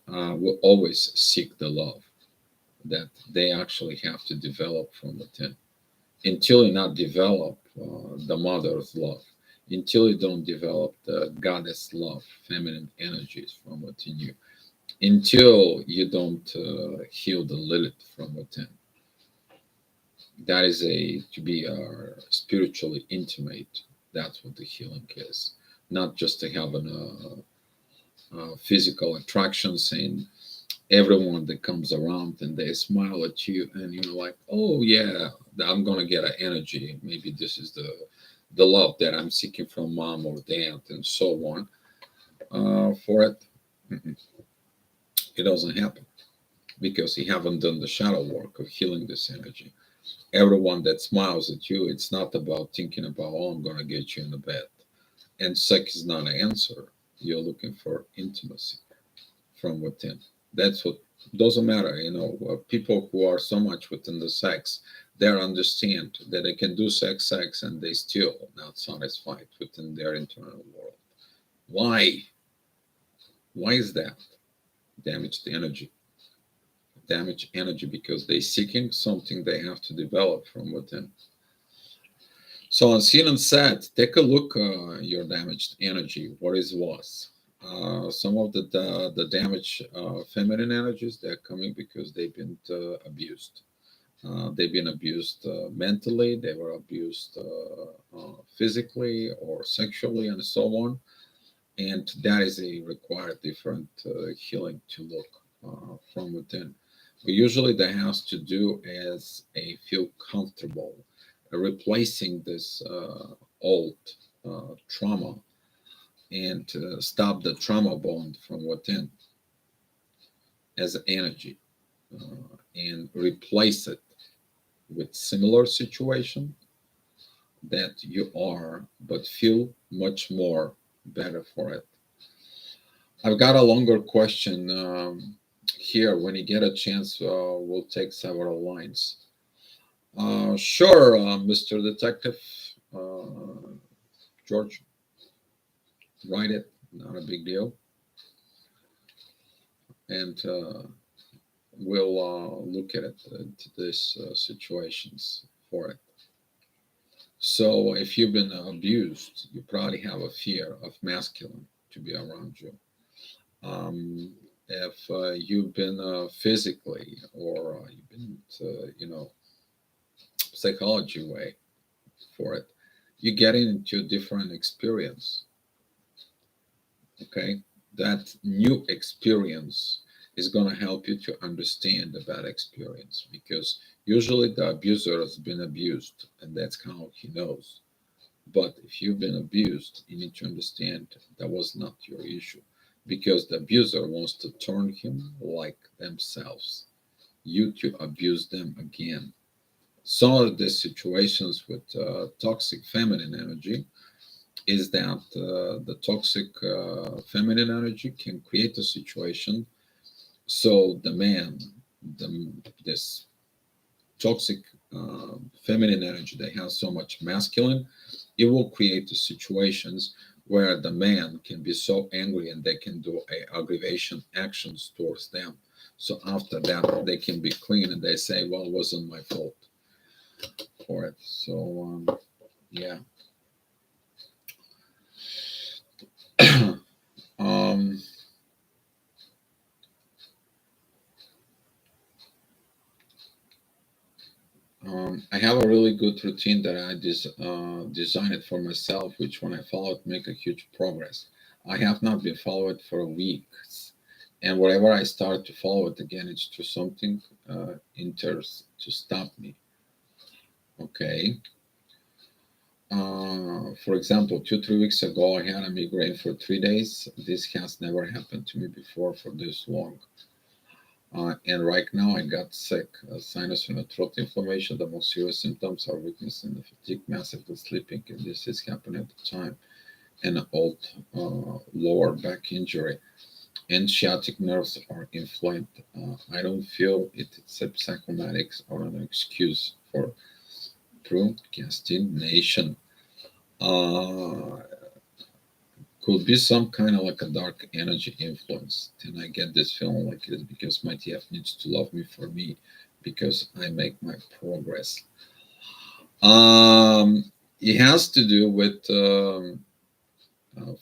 will always seek the love that they actually have to develop from within. Until you not develop the mother's love, until you don't develop the goddess love, feminine energies from within you, until you don't heal the Lilith from within. That is a to be spiritually intimate. That's what the healing is, not just to have physical attraction, saying everyone that comes around and they smile at you and you're like, oh yeah, I'm gonna get an energy. Maybe this is the love that I'm seeking from mom or dad and so on. For it, it doesn't happen because you haven't done the shadow work of healing this energy. Everyone that smiles at you, it's not about thinking about, oh, I'm gonna get you in the bed. And sex is not an answer. You're looking for intimacy from within. That's what doesn't matter, people who are so much within the sex, they understand that they can do sex, and they still not satisfied within their internal world. Why? Why is that? Damaged energy. Damaged energy because they seeking something they have to develop from within. So on seen and said, take a look your damaged energy. What is was? Some of the damaged feminine energies, they're coming because they've been abused. They've been abused mentally. They were abused physically or sexually, and so on. And that is a required different healing to look from within. But usually, that has to do as a feel comfortable, replacing this old trauma and stop the trauma bond from within as energy. and replace it with similar situation that you are, but feel much more better for it. I've got a longer question here. When you get a chance, we'll take several lines. Sure, Mr. Detective. Uh, George, write it. Not a big deal. And we'll look at it, these situations for it. So, if you've been abused, you probably have a fear of masculine to be around you. If you've been physically or you've been, psychology way for it, you get into a different experience. Okay, that new experience is going to help you to understand the bad experience because usually the abuser has been abused and that's how he knows. But if you've been abused, you need to understand that was not your issue because the abuser wants to turn him like themselves, you to abuse them again. Some of the situations with toxic feminine energy is that the toxic feminine energy can create a situation so the man, this toxic feminine energy that has so much masculine, it will create the situations where the man can be so angry and they can do a aggravation actions towards them. So after that, they can be clean and they say, "Well, it wasn't my fault for it." So yeah. um, I have a really good routine that I designed it for myself, which when I follow it, make a huge progress. I have not been followed for weeks, and whenever I start to follow it again, it's to something enters to stop me. Okay. For example, 3 weeks ago, I had a migraine for 3 days. This has never happened to me before for this long. And right now, I got sick, sinus and a throat inflammation. The most serious symptoms are weakness and fatigue, massively sleeping, and this is happening at the time. And an old lower back injury. And sciatic nerves are inflamed. I don't feel it's a psychomatics or an excuse for procrastination. Uh, could be some kind of like a dark energy influence. And I get this feeling like it is because my TF needs to love me for me because I make my progress. It has to do with,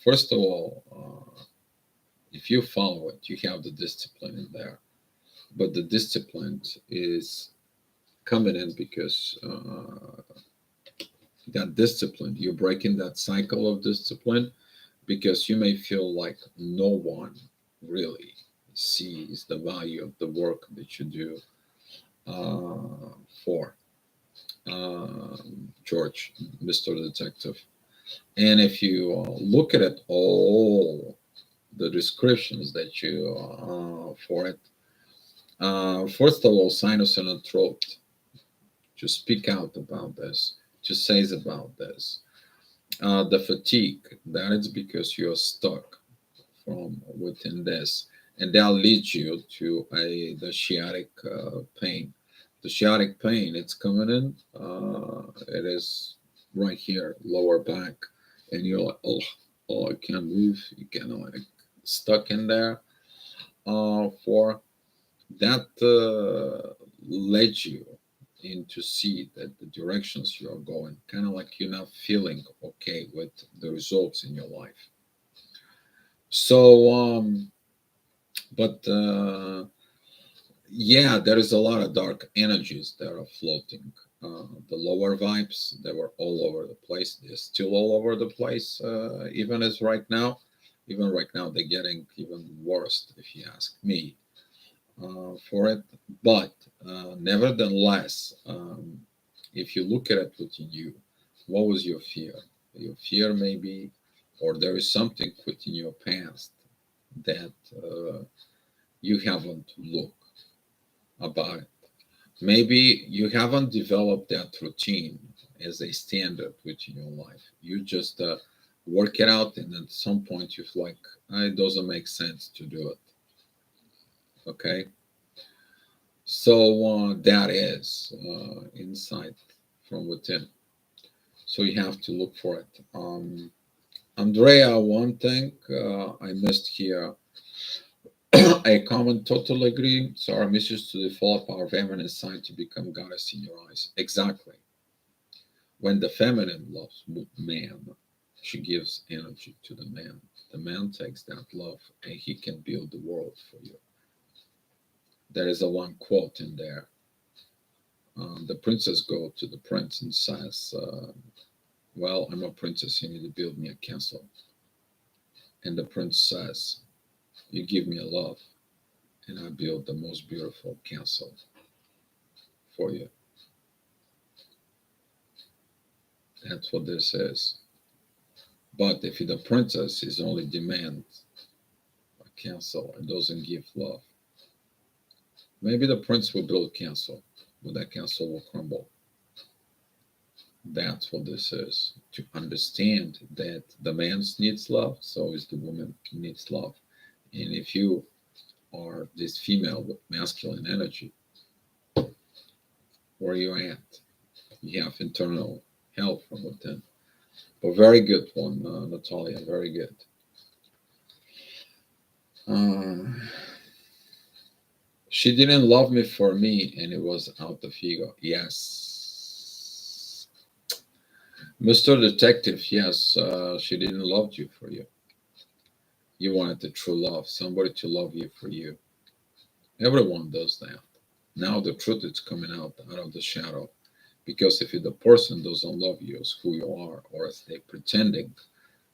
first of all, if you follow it, you have the discipline in there. But the discipline is coming in because that discipline, you're breaking that cycle of discipline because you may feel like no one really sees the value of the work that you do for George, Mr. Detective. And if you look at it, all the descriptions that you for it, first of all, sinus and throat, to speak out about this, to say about this. The fatigue, that is because you're stuck from within this, and that leads you to the sciatic pain. The sciatic pain, it's coming in. It is right here, lower back, and you're like, oh, I can't move. You kind of like stuck in there. For that led you in to see that the directions you're going, kind of like you're not feeling okay with the results in your life. So, but yeah, there is a lot of dark energies that are floating. The lower vibes, they were all over the place. They're still all over the place, even as right now. Even right now, they're getting even worse, if you ask me, for it. But nevertheless, if you look at it within you, what was your fear? Your fear, maybe, or there is something within your past that you haven't looked. about it. Maybe you haven't developed that routine as a standard within your life. You just work it out, and at some point you're like, it doesn't make sense to do it. Okay, so that is insight from within. So you have to look for it. Andrea, one thing I missed here. A comment, totally agree. So our mission is to develop our feminine side to become goddess in your eyes. Exactly. When the feminine loves man, she gives energy to the man. The man takes that love and he can build the world for you. There is a one quote in there. The princess goes to the prince and says, well, I'm a princess, you need to build me a castle. And the prince says, you give me a love and I build the most beautiful castle for you. That's what this is. But if the princess is only demands a castle and doesn't give love, maybe the prince will build a castle, but that castle will crumble. That's what this is. To understand that the man needs love, so is the woman needs love. And if you are this female with masculine energy, where are you at? You have internal help from within. But very good one, Natalia. Very good. Uh, she didn't love me for me, and it was out of ego. Yes. Mr. Detective, yes, she didn't love you for you. You wanted the true love, somebody to love you for you. Everyone does that. Now the truth is coming out of the shadow. Because if the person doesn't love you as who you are, or as they pretending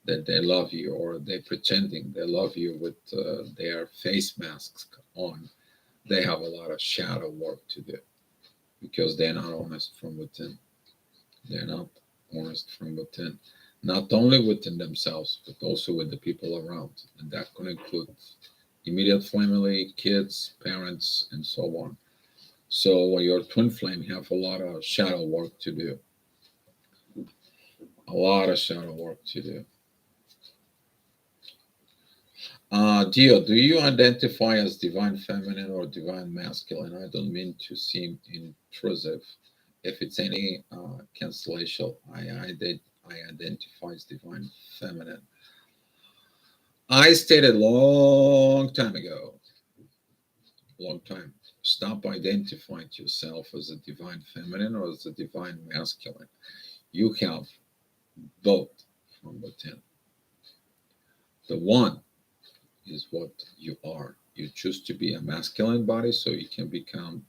that they love you, or they pretending they love you with their face masks on, they have a lot of shadow work to do because they're not honest from within. They're not honest from within, not only within themselves, but also with the people around. And that could include immediate family, kids, parents, and so on. So your twin flame have a lot of shadow work to do. A lot of shadow work to do. Dio, do you identify as divine feminine or divine masculine? I don't mean to seem intrusive. If it's any cancellation, I identify as divine feminine. I stated long time ago, long time, stop identifying yourself as a divine feminine or as a divine masculine. You have both from within. The one is what you are. You choose to be a masculine body so you can become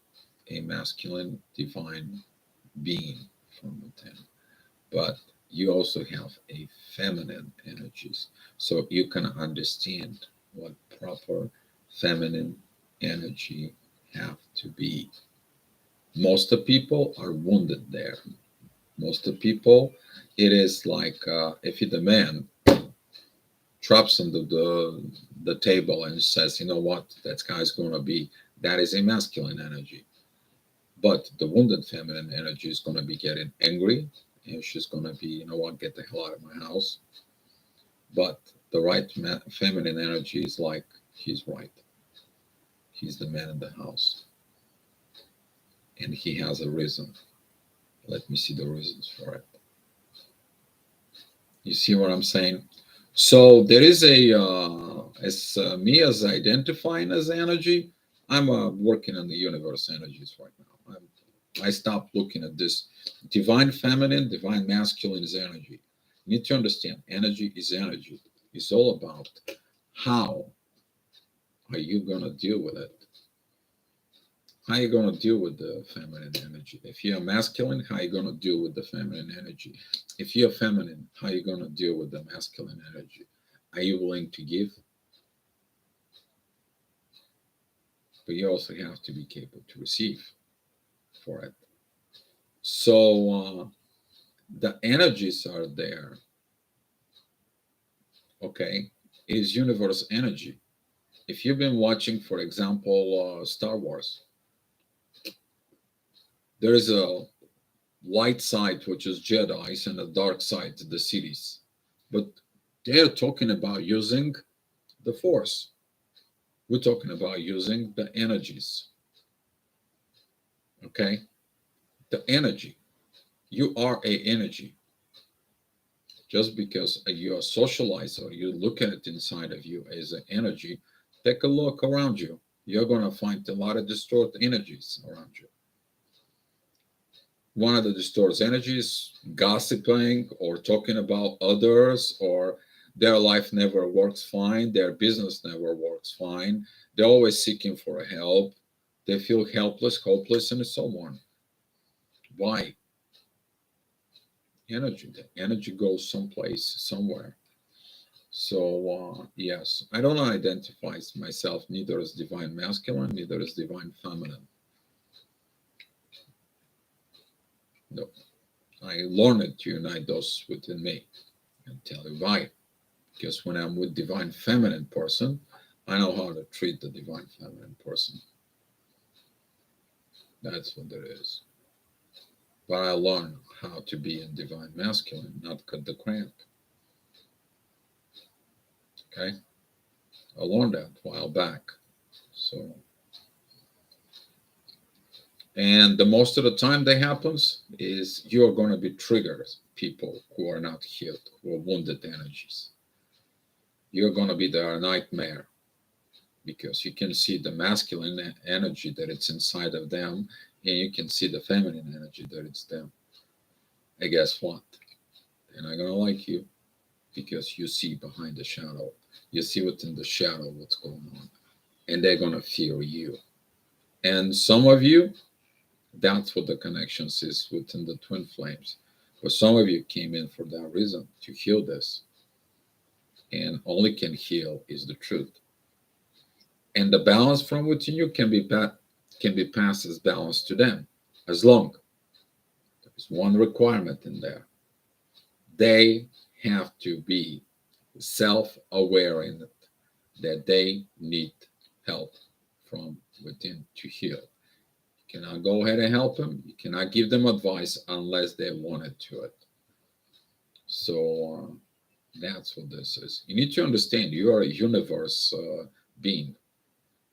a masculine divine being from within. But you also have a feminine energies. So you can understand what proper feminine energy have to be. Most of people are wounded there. Most of people, it is like if you're the man, drops on the table and says, you know what, that guy's going to be, that is a masculine energy. But the wounded feminine energy is going to be getting angry and she's going to be, you know what, get the hell out of my house. But the right feminine energy is like, he's right. He's the man in the house. And he has a reason. Let me see the reasons for it. You see what I'm saying? So there is as me as identifying as energy, I'm working on the universe energies right now. I stopped looking at this divine feminine, divine masculine is energy. You need to understand energy is energy. It's all about how are you going to deal with it? How are you going to deal with the feminine energy? If you're masculine, how are you going to deal with the feminine energy? If you're feminine, how are you going to deal with the masculine energy? Are you willing to give? But you also have to be capable to receive for it. So the energies are there. Okay, it is universe energy. If you've been watching, for example, Star Wars, There is a light side, which is Jedi's, and a dark side, the cities. But they're talking about using the Force. We're talking about using the energies. Okay? The energy. You are a energy. Just because you are socialized or you look at it inside of you as an energy, take a look around you. You're going to find a lot of distorted energies around you. One of the distorted energies, gossiping or talking about others, or their life never works fine, their business never works fine, they're always seeking for help, they feel helpless, hopeless, and so on. Why? Energy. The energy goes someplace, somewhere. So, yes, I don't identify myself neither as divine masculine, neither as divine feminine. No, I learned to unite those within me and tell you why. Because when I'm with divine feminine person, I know how to treat the divine feminine person. That's what it is. But I learned how to be in divine masculine, not cut the cramp. Okay? I learned that a while back. So, and the most of the time that happens is you're going to be triggered people who are not healed, who are wounded energies. You're going to be their nightmare because you can see the masculine energy that it's inside of them and you can see the feminine energy that it's them. And guess what? They're not going to like you because you see behind the shadow. You see within the shadow what's going on. And they're going to fear you. And some of you, that's what the connections is within the twin flames. But some of you came in for that reason to heal this. And only can heal is the truth. And the balance from within you can be passed as balance to them, as long there's one requirement in there. They have to be self-aware in it that they need help from within to heal. You cannot go ahead and help them. You cannot give them advice unless they wanted to it. So that's what this is. You need to understand you are a universe being.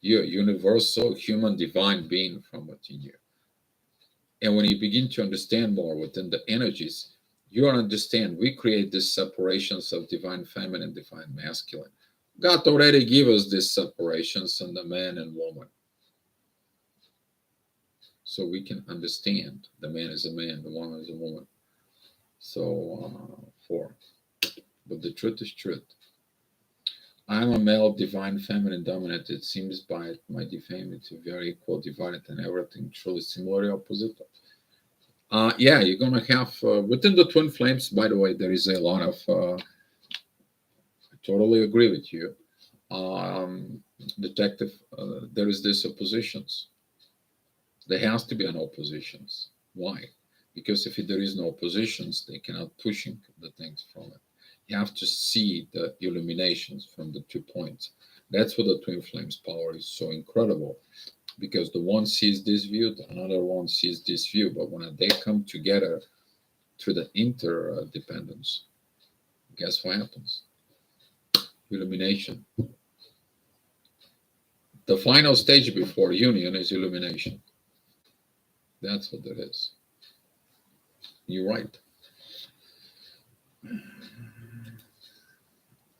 You're a universal human divine being from within you. And when you begin to understand more within the energies, you understand we create these separations of divine feminine, divine masculine. God already gave us these separations in the man and woman. So we can understand the man is a man, the woman is a woman. So, but the truth is truth. I'm a male, divine, feminine, dominant. It seems by my deformity, very equal, divided, and everything truly similar, opposite. Yeah, you're gonna have within the twin flames. By the way, there is a lot of. I totally agree with you, detective. There is this oppositions. There has to be an oppositions. Why? Because if there is no oppositions, they cannot pushing the things from it. You have to see the illuminations from the 2 points. That's what the twin flames power is so incredible, because the one sees this view, the another one sees this view, but when they come together through the interdependence, guess what happens? Illumination. The final stage before union is illumination. That's what it is. You're right.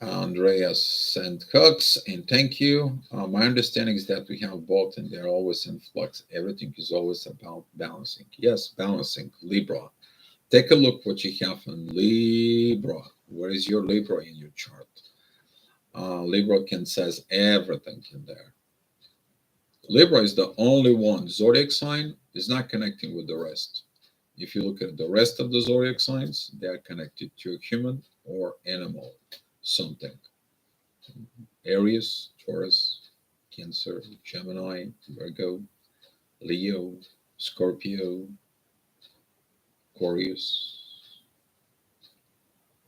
Andreas sent hugs and thank you. My understanding is that we have both and they're always in flux. Everything is always about balancing. Yes, balancing. Libra. Take a look what you have in Libra. Where is your Libra in your chart? Libra can says everything in there. Libra is the only one zodiac sign is not connecting with the rest. If you look at the rest of the zodiac signs, they are connected to a human or animal, something. Aries, Taurus, Cancer, Gemini, Virgo, Leo, Scorpio, Aquarius.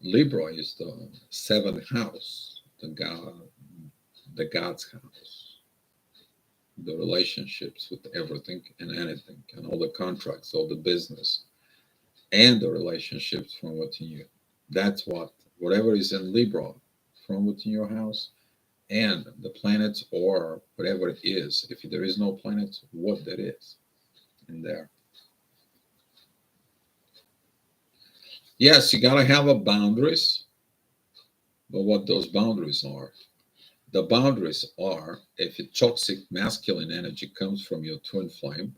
Libra is the seventh house, the God's house. the relationships with everything and anything, and all the contracts, all the business, and the relationships from within you. That's what, whatever is in Libra from within your house, and the planets or whatever it is. If there is no planets, what that is in there. Yes, you gotta have a boundaries, but what those boundaries are. The boundaries are if a toxic masculine energy comes from your twin flame,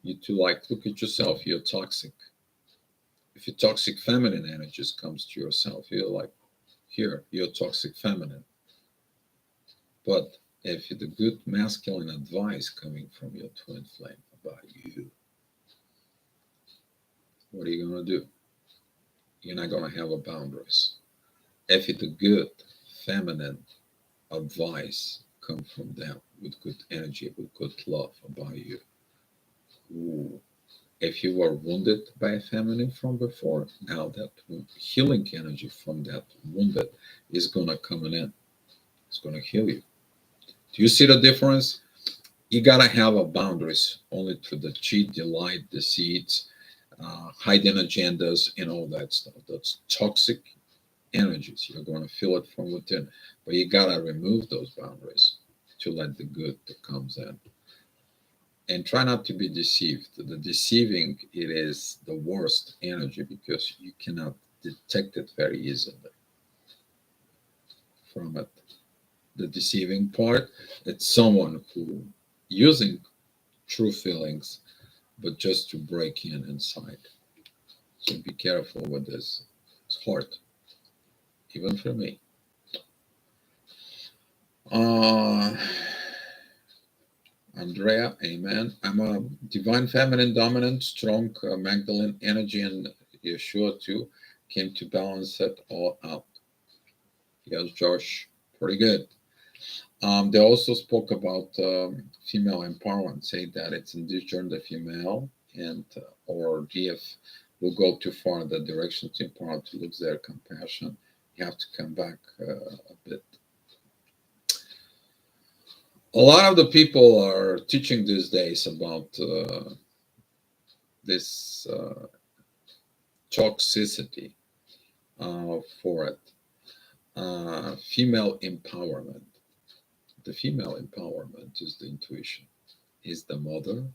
you to like look at yourself, you're toxic. If your toxic feminine energies comes to yourself, you're like, here, you're toxic feminine. But if the good masculine advice coming from your twin flame about you, what are you gonna do? You're not gonna have a boundaries. If it's a good feminine advice come from them with good energy, with good love about you. Ooh. If you were wounded by a feminine from before, now that healing energy from that wounded is gonna come in. It's gonna heal you. Do you see the difference? You gotta have a boundaries only to the cheat, the light, the seeds, hidden agendas, and all that stuff. That's toxic energies. You're going to feel it from within, but you gotta remove those boundaries to let the good that comes in. And try not to be deceived. The deceiving it is the worst energy because you cannot detect it very easily from it. The deceiving part, it's someone who using true feelings, but just to break in inside. So be careful with this. It's hard, even for me. Uh, Andrea, amen. I'm a divine feminine dominant, strong Magdalene energy, and Yeshua too came to balance it all out. Yes, Josh, pretty good. They also spoke about female empowerment, saying that it's in this journey the female and or if will go too far in the direction to empower to lose their compassion. You have to come back a bit. A lot of the people are teaching these days about this toxicity for it. Female empowerment. The female empowerment is the intuition, is the mother,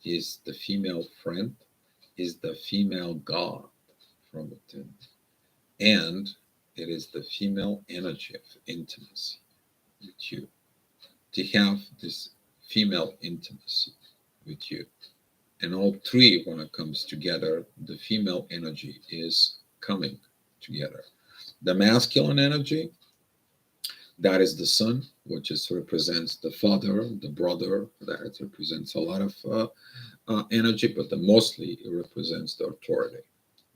is the female friend, is the female God from within. And it is the female energy of intimacy with you. To have this female intimacy with you. And all three, when it comes together, the female energy is coming together. The masculine energy, that is the sun, which is represents the father, the brother. That represents a lot of energy, but mostly it represents the authority.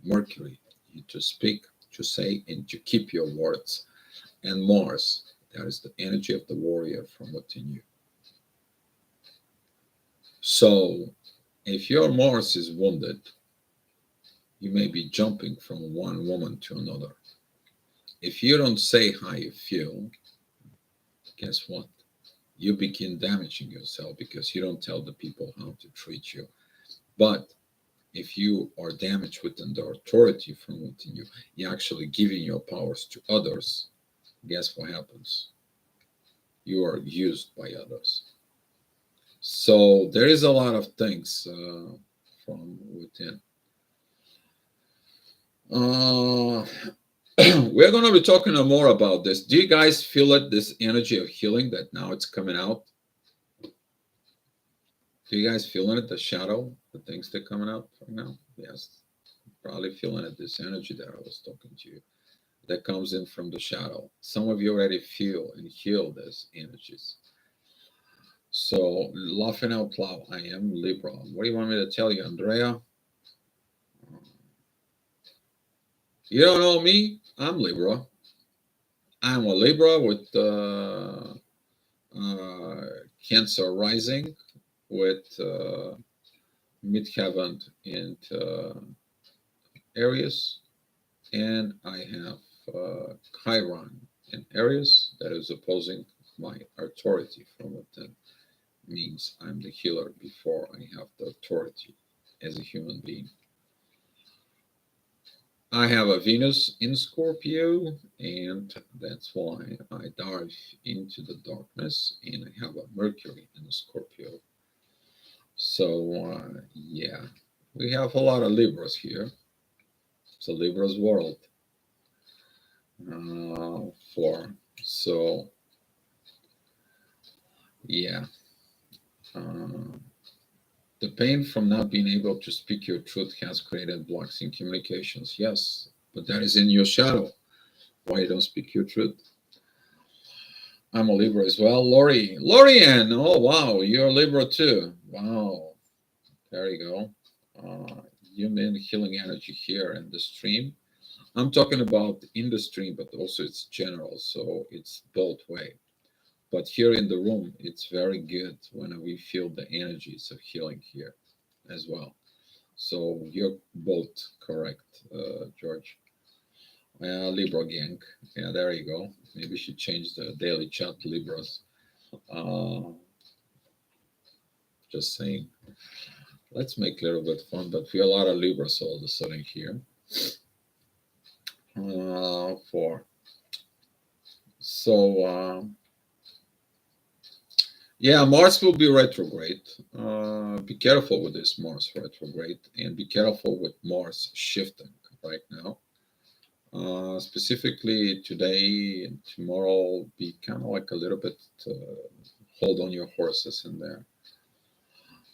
Mercury, you to speak, to say, and to keep your words. And Mars, that is the energy of the warrior from within you. So, if your Mars is wounded, you may be jumping from one woman to another. If you don't say how you feel, guess what? You begin damaging yourself because you don't tell the people how to treat you. But if you are damaged within the authority from within you, you're actually giving your powers to others. Guess what happens? You are used by others. So there is a lot of things from within. We're going to be talking more about this. Do you guys feel it, this energy of healing that now it's coming out? Do you guys feeling it, the shadow, the things that are coming out right now? Yes, probably feeling it, this energy that I was talking to you that comes in from the shadow. Some of you already feel and heal these energies. So, laughing out loud, I am Libra. What do you want me to tell you, Andrea? You don't know me? I'm Libra. I'm a Libra with Cancer rising, with midheaven in Aries, and I have Chiron in Aries that is opposing my authority from within. means I'm the healer before I have the authority as a human being. I have a Venus in Scorpio, and that's why I dive into the darkness, and I have a Mercury in Scorpio. So, yeah, we have a lot of Libras here. It's a Libra's world. For so, yeah. Uh, the pain from not being able to speak your truth has created blocks in communications. Yes, but that is in your shadow. Why you don't speak your truth? I'm a Libra as well. Lorian. Oh wow, you're a Libra too. Wow, there you go. You mean healing energy here in the stream. I'm talking about in the stream, but also it's general, so it's both way. But here in the room, it's very good when we feel the energies of healing here as well. So you're both correct, George. Libra gang. Yeah, there you go. Maybe we should change the daily chat to Libras. Uh, just saying. Let's make a little bit fun, but we have a lot of Libras all of a sudden here. Four. So, yeah, Mars will be retrograde. Be careful with this Mars retrograde and be careful with Mars shifting right now. Specifically today and tomorrow, be kind of like a little bit hold on your horses in there.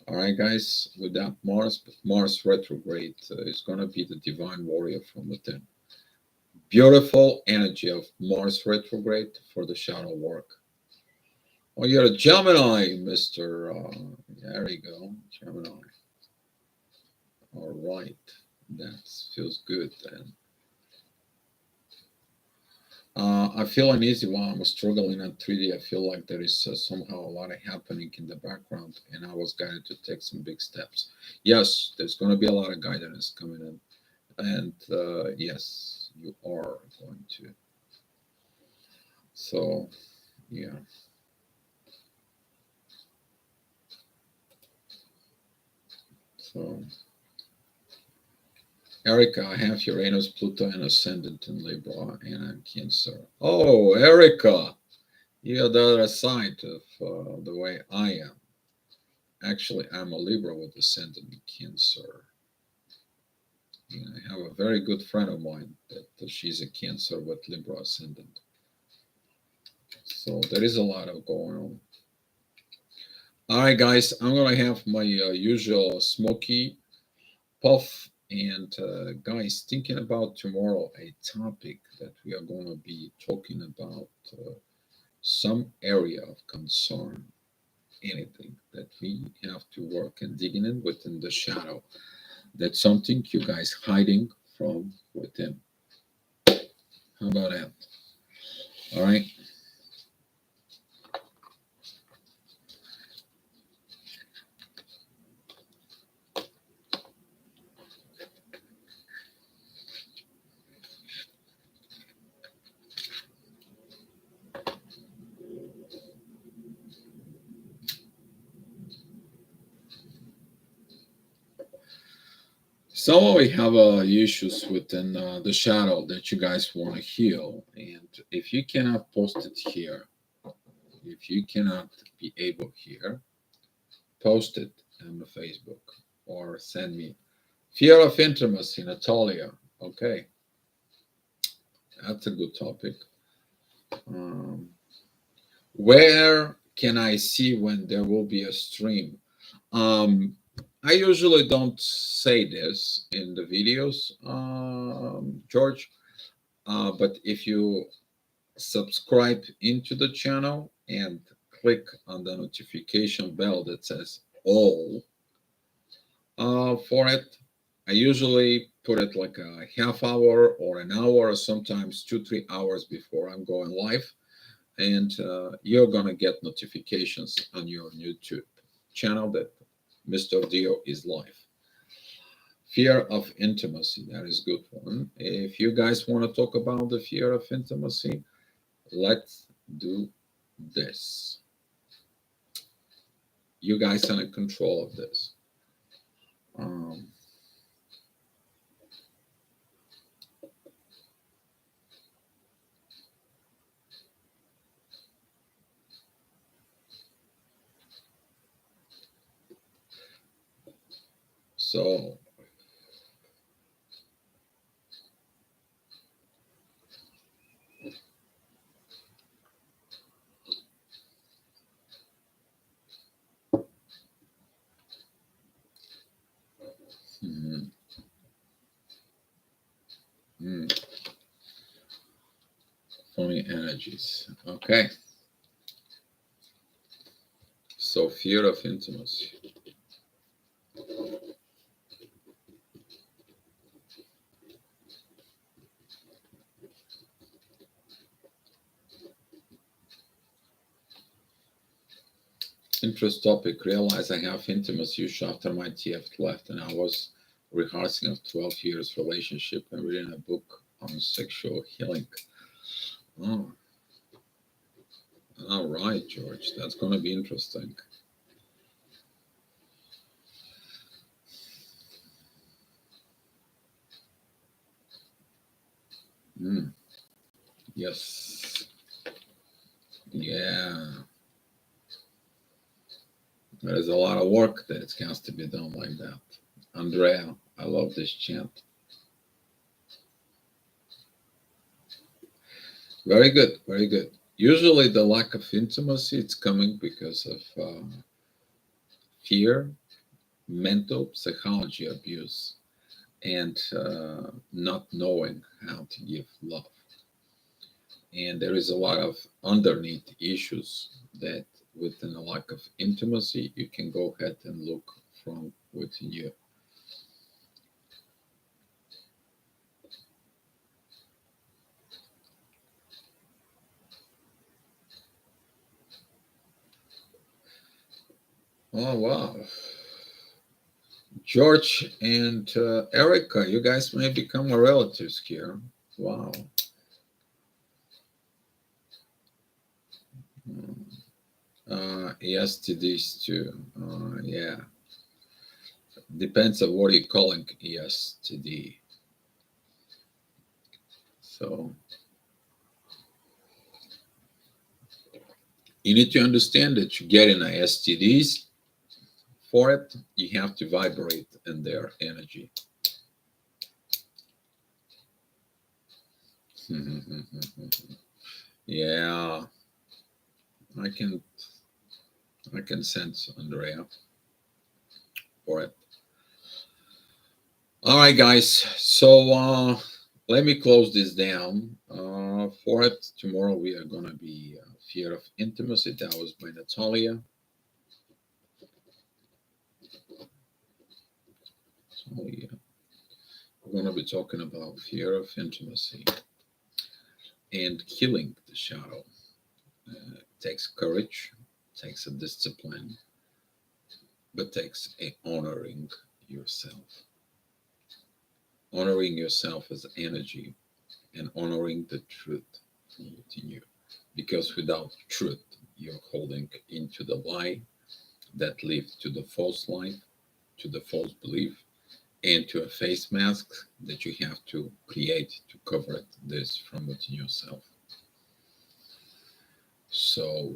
All right, guys, with that Mars retrograde is going to be the divine warrior from within. Beautiful energy of Mars retrograde for the shadow work. Oh, you're a Gemini, Mr. There you go, Gemini. All right, that feels good then. I feel uneasy while I'm struggling at 3D. I feel like there is somehow a lot of happening in the background, and I was guided to take some big steps. Yes, there's going to be a lot of guidance coming in, and yes, you are going to. So, yeah. So, Erica, I have Uranus, Pluto, and Ascendant in Libra, and I'm Cancer. Oh, Erica, you're the other side of the way I am. Actually, I'm a Libra with Ascendant in Cancer. And I have a very good friend of mine that she's a Cancer with Libra Ascendant. So there is a lot of going on. All right, guys, I'm going to have my usual smoky puff. And guys, thinking about tomorrow, a topic that we are going to be talking about some area of concern, anything that we have to work and digging in within the shadow. That's something you guys hiding from within. How about that? All right. So we have issues within the shadow that you guys want to heal, and if you cannot post it here, if you cannot be able here, post it on the Facebook or send me fear of intimacy, Natalia. Okay, that's a good topic. Um, where can I see when there will be a stream? Um, I usually don't say this in the videos, George. But if you subscribe into the channel and click on the notification bell that says all for it, I usually put it like a half hour or an hour, or sometimes 2, 3 hours before I'm going live. And you're going to get notifications on your YouTube channel that Mr. Dio is live. Fear of intimacy, that is good one. If you guys want to talk about the fear of intimacy, let's do this. you guys are in control of this. Um, so, mm, mm, funny energies. Okay. So, fear of intimacy. Interest topic. Realize I have intimacy issues after my TF left, and I was rehearsing a 12 years relationship and reading a book on sexual healing. Oh, all right, George. That's going to be interesting. Mm, yes. Yeah. There's a lot of work that has to be done like that. Andrea, I love this chant. Very good, very good. Usually, the lack of intimacy it's coming because of fear, mental, psychology abuse, and not knowing how to give love. And there is a lot of underneath issues that, within a lack of intimacy, you can go ahead and look from within you. Oh wow. George and Erica, you guys may become relatives here. Wow. Mm. ESTDs too. Yeah. Depends on what you're calling ESTD. So you need to understand that you're getting STDs for it. You have to vibrate in their energy. Yeah, I can sense Andrea for it. All right, guys. So let me close this down. For it, tomorrow we are going to be Fear of Intimacy. That was by Natalia. Natalia. We're going to be talking about fear of intimacy and killing the shadow. It takes courage, takes a discipline, but takes a honoring yourself. Honoring yourself as energy and honoring the truth within you. Because without truth, you're holding into the lie that leads to the false life, to the false belief, and to a face mask that you have to create to cover this from within yourself. So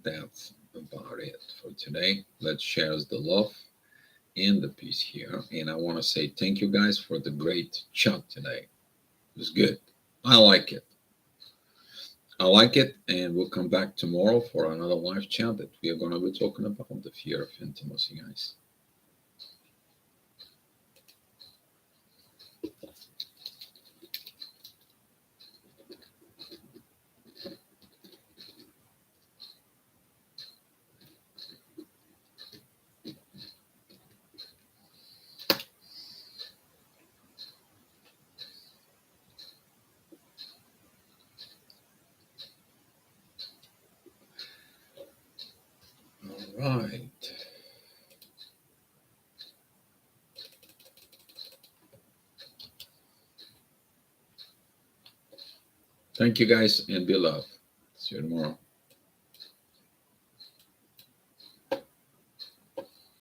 that's about it for today. Let's share the love and the peace here. And I want to say thank you guys for the great chat today. It was good. I like it. I like it, and we'll come back tomorrow for another live chat that we are going to be talking about the fear of intimacy, guys. All right. Thank you, guys, and be loved. See you tomorrow.